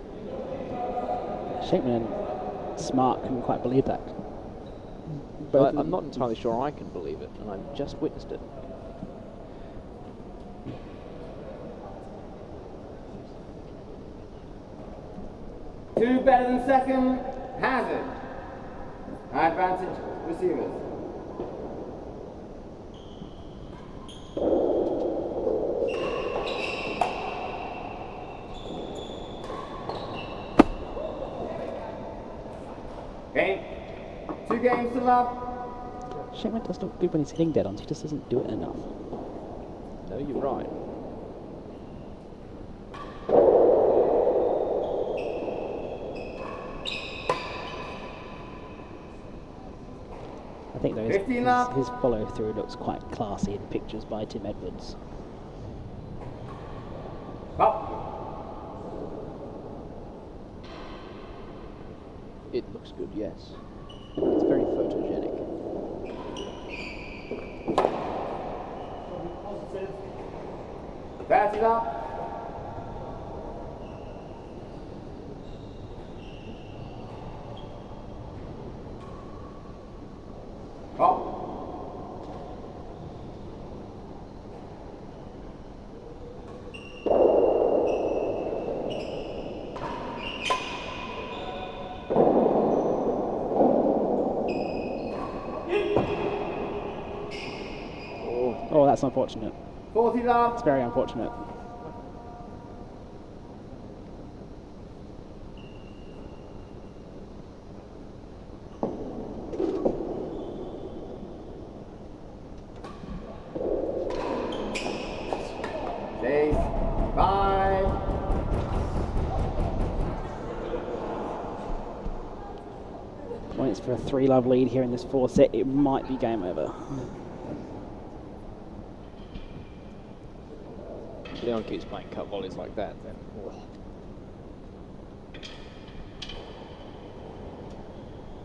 Shenkman and Smart couldn't quite believe that. But I'm not entirely sure I can believe it, and I've just witnessed it. Two better than second. Hazard. Advantage receivers. Okay. 2 games to love. Shenkman does look good when he's hitting dead-ons, he just doesn't do it enough. No, you're right. I think though his follow-through looks quite classy in pictures by Tim Edwards. Up. It looks good, yes. It's very photogenic. Pass it up. Up. Oh, that's unfortunate. 40 love. It's very unfortunate. Chase. 5. Points for a 3-love lead here in this 4th set. It might be game over. Leon keeps playing cut volleys like that, then.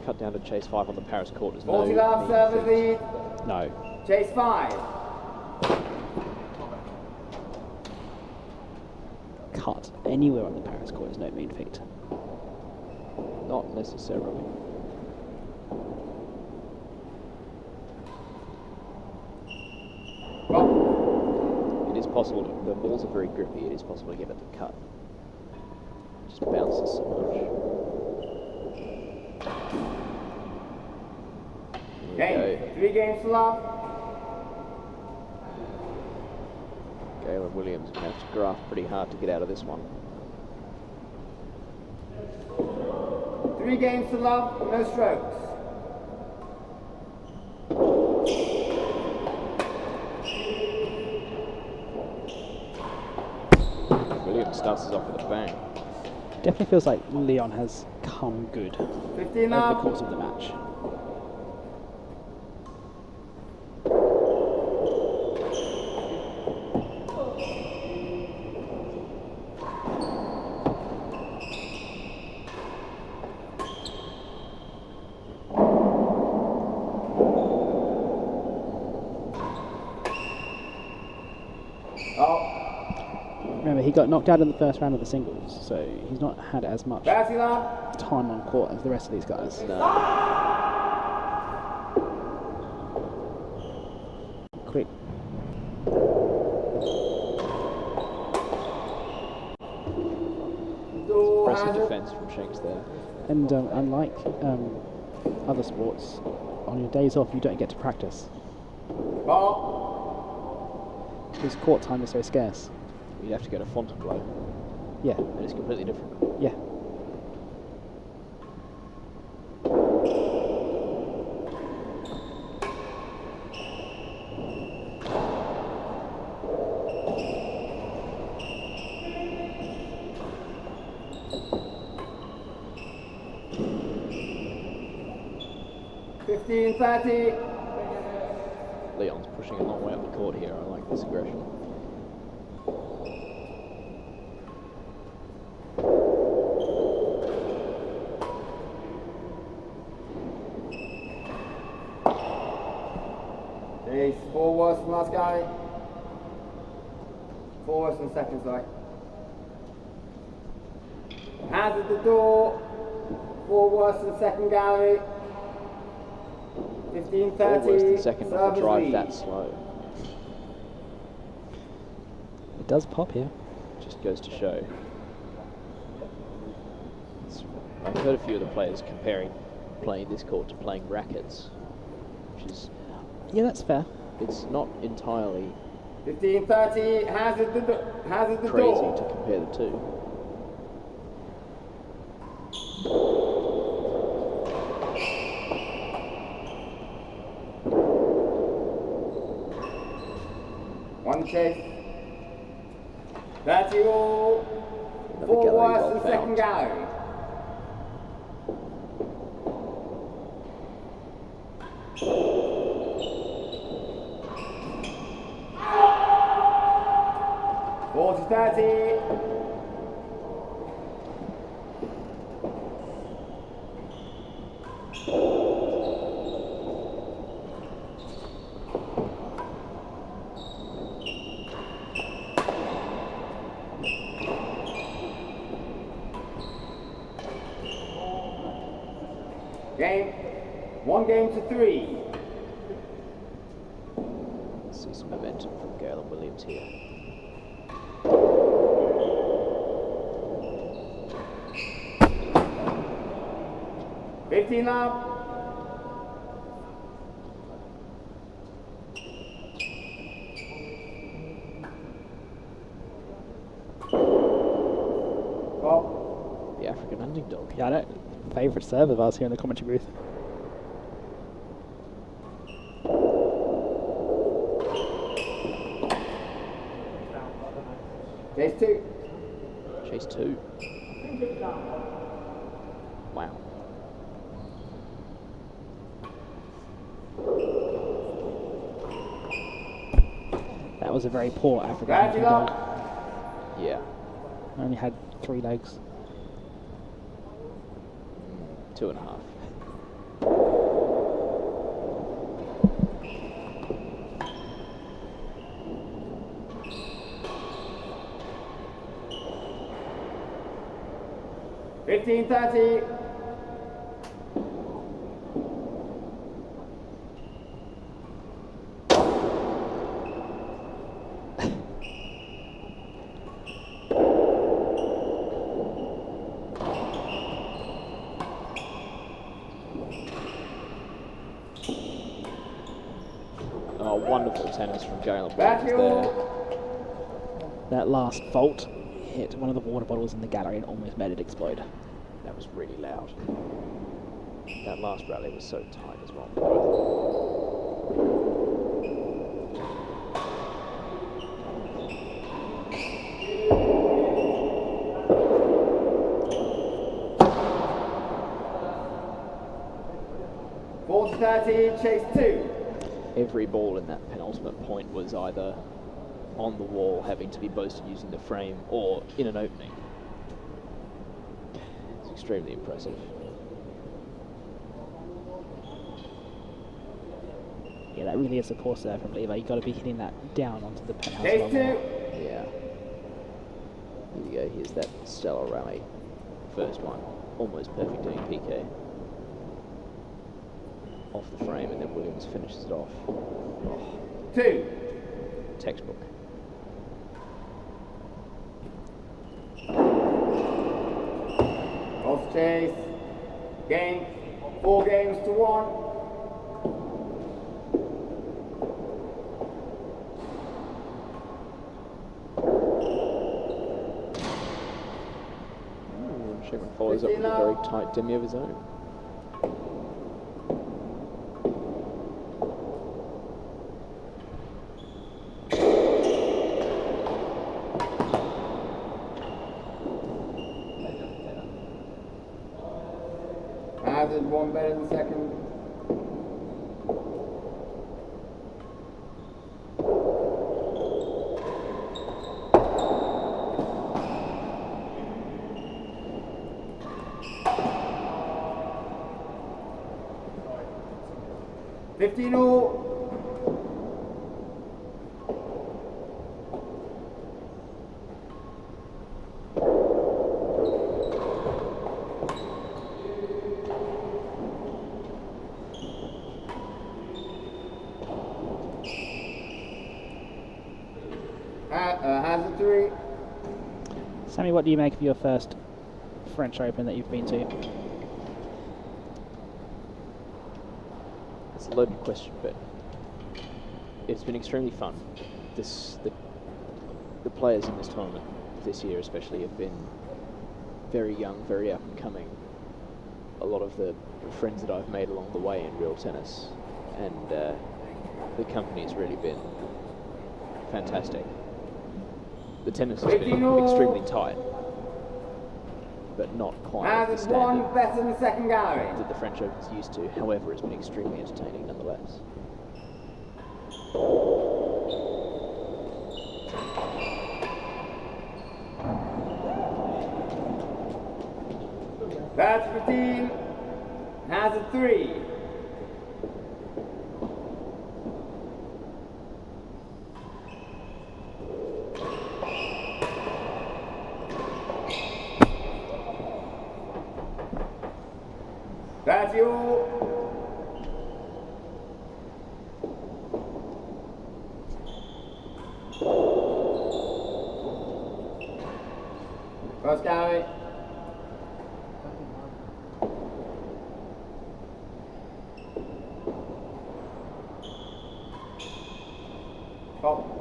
Cut down to chase 5 on the Paris court is 40 no love mean service feat. lead. No. Chase 5. Cut anywhere on the Paris court is no mean feat. Not necessarily. It is possible, the balls are very grippy, it is possible to get at the cut. It just bounces so much. Okay. 3 games to love. Gale and Williams are going to have to graft pretty hard to get out of this one. 3 games to love. No strokes. Williams starts us off with a bang. Definitely feels like Leon has come good 15 over the love. course of the match. got knocked out in the first round of the singles, so he's not had as much Bouncy lap. time on court as the rest of these guys. Quick. Impressive defence from Shanks there. And unlike other sports, on your days off you don't get to practice. Ball. Because court time is so scarce. You'd have to go to Fontainebleau, Yeah, and it's completely different. yeah. Leon's pushing a long way up the court here. I like this aggression. There's 4 worse from last guy. 4 worse than second, sorry. Hands at the door. 4 worse than second gallery. 15-30. Always the second with the service drive lead. that slow. It does pop here. Just goes to show. I've heard a few of the players comparing playing this court to playing rackets, which is, Yeah, that's fair. it's not entirely 15-30. Hands at the crazy door. to compare the two. One chase. 30 all. Another 4 gallery worse well than second found. gallery. Four to 30. Game. 1 game to 3. See some momentum from Gale and Williams here. Up. Well, The African hunting dog. Yeah, I know. Favourite serve of ours here in the commentary booth. chase 2. Chase 2. Wow. That was a very poor African Glad hunting you dog. Yeah. Only had 3 legs. 2.5. $15.30. Oh, wonderful tennis from Gale and Williams there. That last fault hit one of the water bottles in the gallery and almost made it explode. That was really loud. That last rally was so tight as well. $40-30, chase 2. Every ball in that penultimate point was either on the wall, having to be boasted using the frame, or in an opening. It's extremely impressive. Yeah, that really is a poor serve from Lever. You've got to be hitting that down onto the penthouse. Chase level. 2. Yeah. Here we go, here's that stellar rally. First one, almost perfect doing PK. Off the frame, and then Williams finishes it off. Oh. 2. Textbook. Cross chase. Game. 4 games to 1. Shenkman follows up with a very tight demi of his own. Added 1 better than second. $15 all. Hazard 3. Sammy, what do you make of your first French Open that you've been to? It's a loaded question, but it's been extremely fun. The players in this tournament this year especially have been very young, very up and coming. A lot of the friends that I've made along the way in real tennis, and the company's really been fantastic. The tennis has been extremely tight, but not quite at the standard 1 better than second gallery. that the French Open's used to. However, it's been extremely entertaining nonetheless. That's 15. Hazard 3. That's you. First gallery. Top.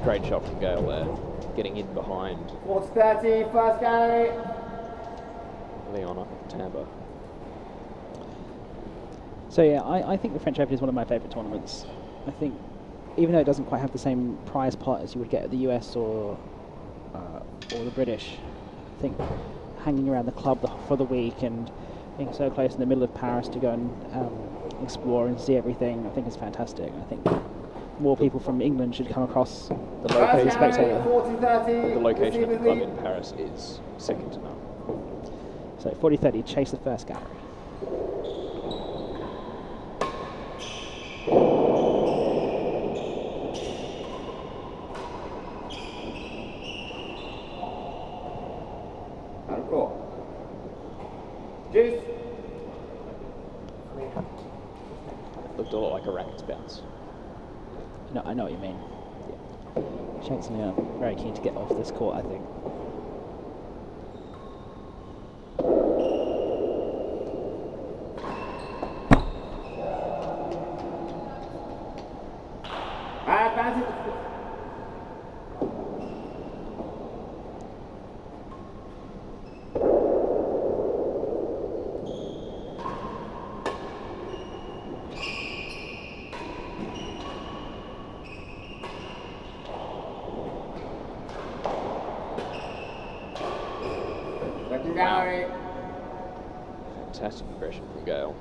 Great shot from Gale there, getting in behind What's 30, first gallery. Leon up at the timbre. So yeah, I think the French Open is one of my favourite tournaments. I think, even though it doesn't quite have the same prize pot as you would get at the US or the British, I think hanging around the club for the week and being so close in the middle of Paris to go and explore and see everything, I think is fantastic. I think more people from England should come across The location, spectator. 40-30. the location of the club in Paris is second to none. So 40-30, chase the first gallery. Out of court. Juice. Looked a lot like a rackets bounce. No, I know what you mean. Yeah. Shanks and Leon are very keen to get off this court, I think. Advantage. Gary. Fantastic aggression from Gale.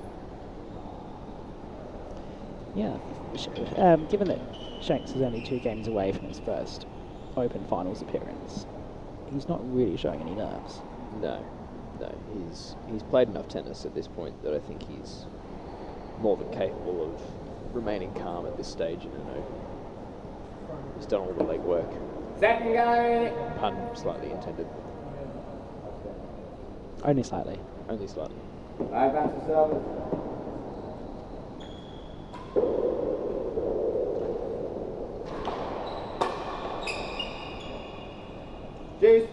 Yeah, given that Shanks is only 2 games away from his first Open Finals appearance, he's not really showing any nerves. No, he's played enough tennis at this point that I think he's more than capable of remaining calm at this stage in an Open. He's done all the legwork. Second Gary. Pun slightly intended. Only slightly. Only slightly. Advance to service. Juice.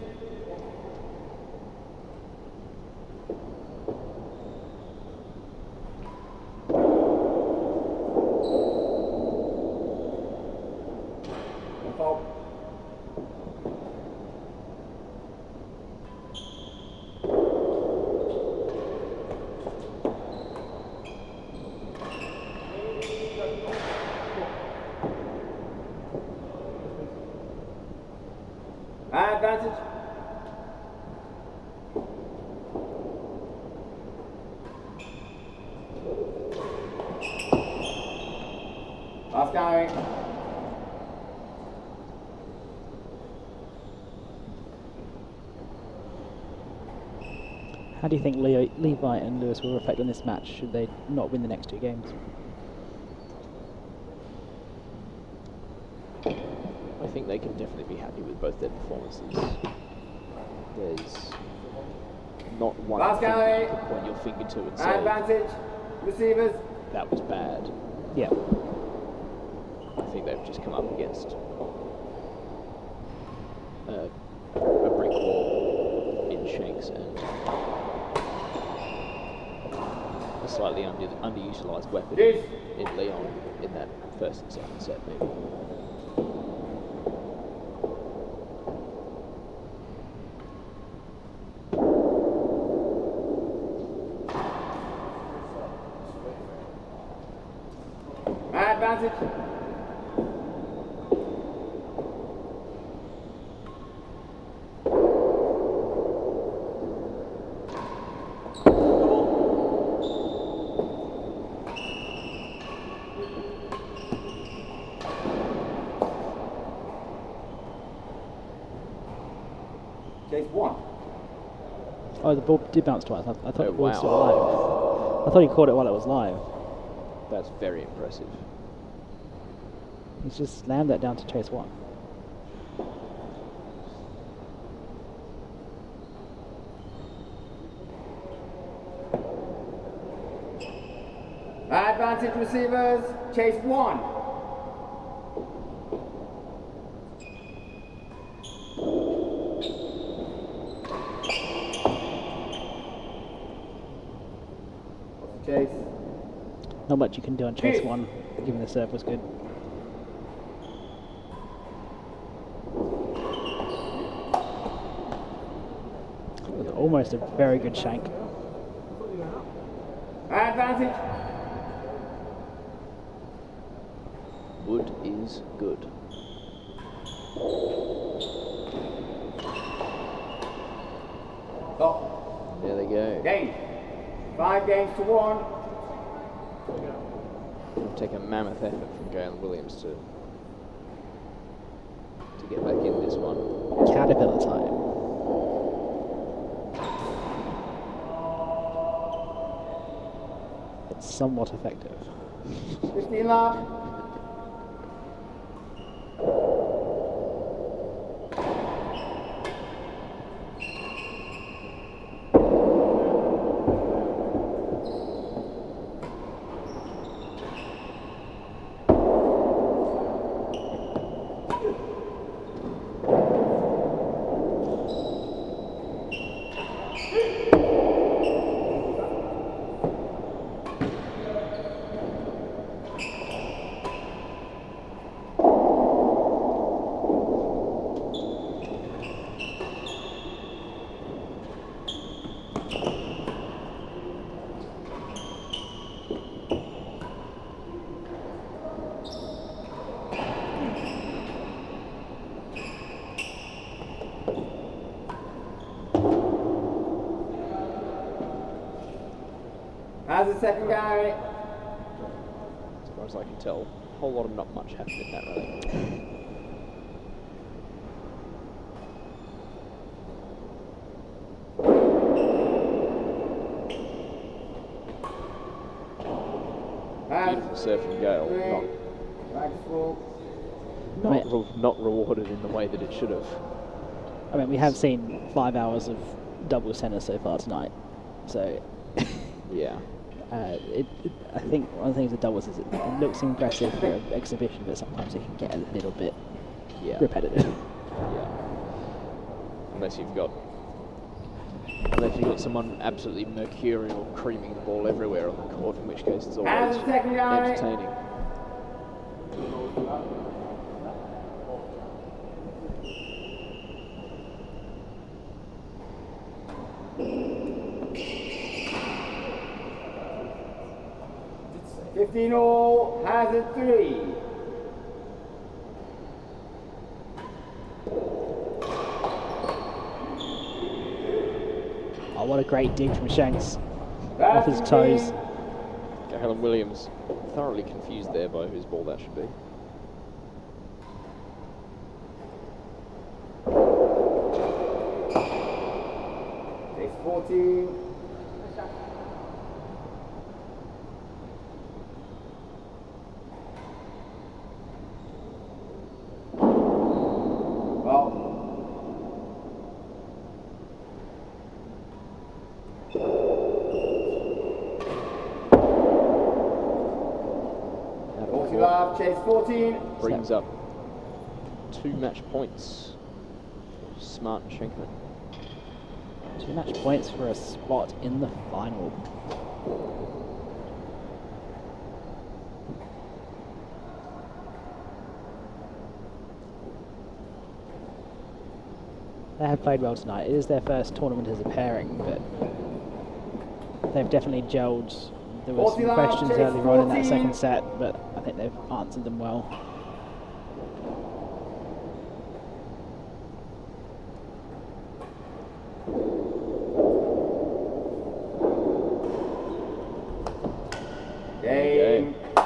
Advantage. Last going. How do you think Levi and Lewis will reflect on this match should they not win the next 2 games? I think they can definitely be happy with both their performances. There's not one Last thing guy. you can point your finger to and say Advantage. Receivers. that was bad. Yeah. I think they've just come up against a brick wall in Shanks and a slightly underutilised weapon Yes. in Leon in that first and second set, maybe. Advantage. Chase 1. Oh, the ball did bounce twice. I thought Oh, the ball was wow. still live. I thought he caught it while it was live. That's very impressive. He's just slammed that down to chase 1. Advantage receivers. Chase 1. Chase. Not much you can do on chase 1, given the serve was good. Almost a very good shank. Advantage. Wood is good. Stop. There they go. Game. 5 games to 1. It'll take a mammoth effort from Gale Williams to get back in this one. Caterpillar time. It's somewhat effective. 15 love. As a second game. As far as I can tell, a whole lot of not much happened in that rally. Beautiful serve from Gale, not rewarded in the way that it should have. I mean, we have seen 5 hours of double tennis so far tonight, so yeah. I think one of the things with doubles is it looks impressive for an exhibition, but sometimes it can get a little bit repetitive. Yeah. Unless you've got someone absolutely mercurial creaming the ball everywhere on the court, in which case it's always entertaining. $15 hazard 3. Oh, what a great dig from Shanks off his toes. Gale and Williams thoroughly confused there by whose ball that should be. Takes 14. Chase 14. Brings up 2 match points. Smart and Shenkman. 2 match points for a spot in the final. They have played well tonight. It is their first tournament as a pairing, but they've definitely gelled. There were some questions earlier on in that second set, but I think they've answered them well.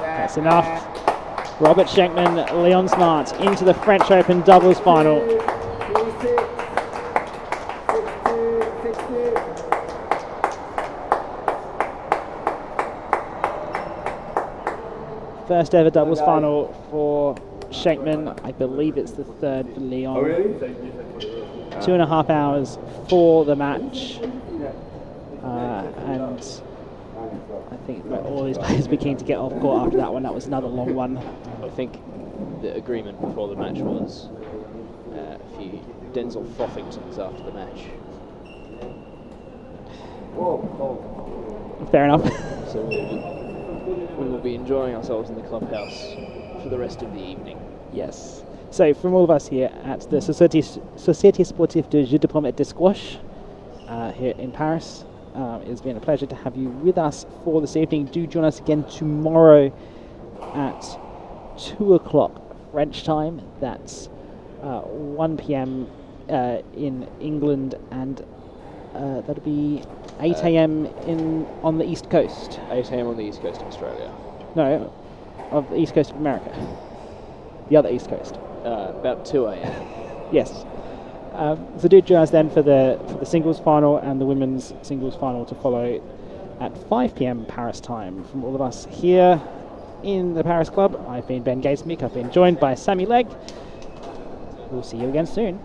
That's enough. Robert Shenkman, Leon Smart into the French Open doubles final. First ever doubles final for Shenkman. I believe it's the third for Leon. Oh, really? 2.5 hours for the match. And I think all these players be keen to get off court after that one. That was another long one. I think the agreement before the match was a few Denzel Frothingtons after the match. Fair enough. So we will be enjoying ourselves in the clubhouse for the rest of the evening. Yes. So from all of us here at the Société Sportive de Jeux de Paume et de Squash here in Paris, it's been a pleasure to have you with us for this evening. Do join us again tomorrow at 2 o'clock French time. That's 1 p.m. In England, and that'll be 8 a.m. on the East Coast. 8 a.m. on the East Coast of Australia. No, of the East Coast of America. The other East Coast. About 2 a.m. Yes. So do join us then for the singles final and the women's singles final to follow at 5 p.m. Paris time. From all of us here in the Paris Club, I've been Ben Gatesmick. I've been joined by Sammy Legg. We'll see you again soon.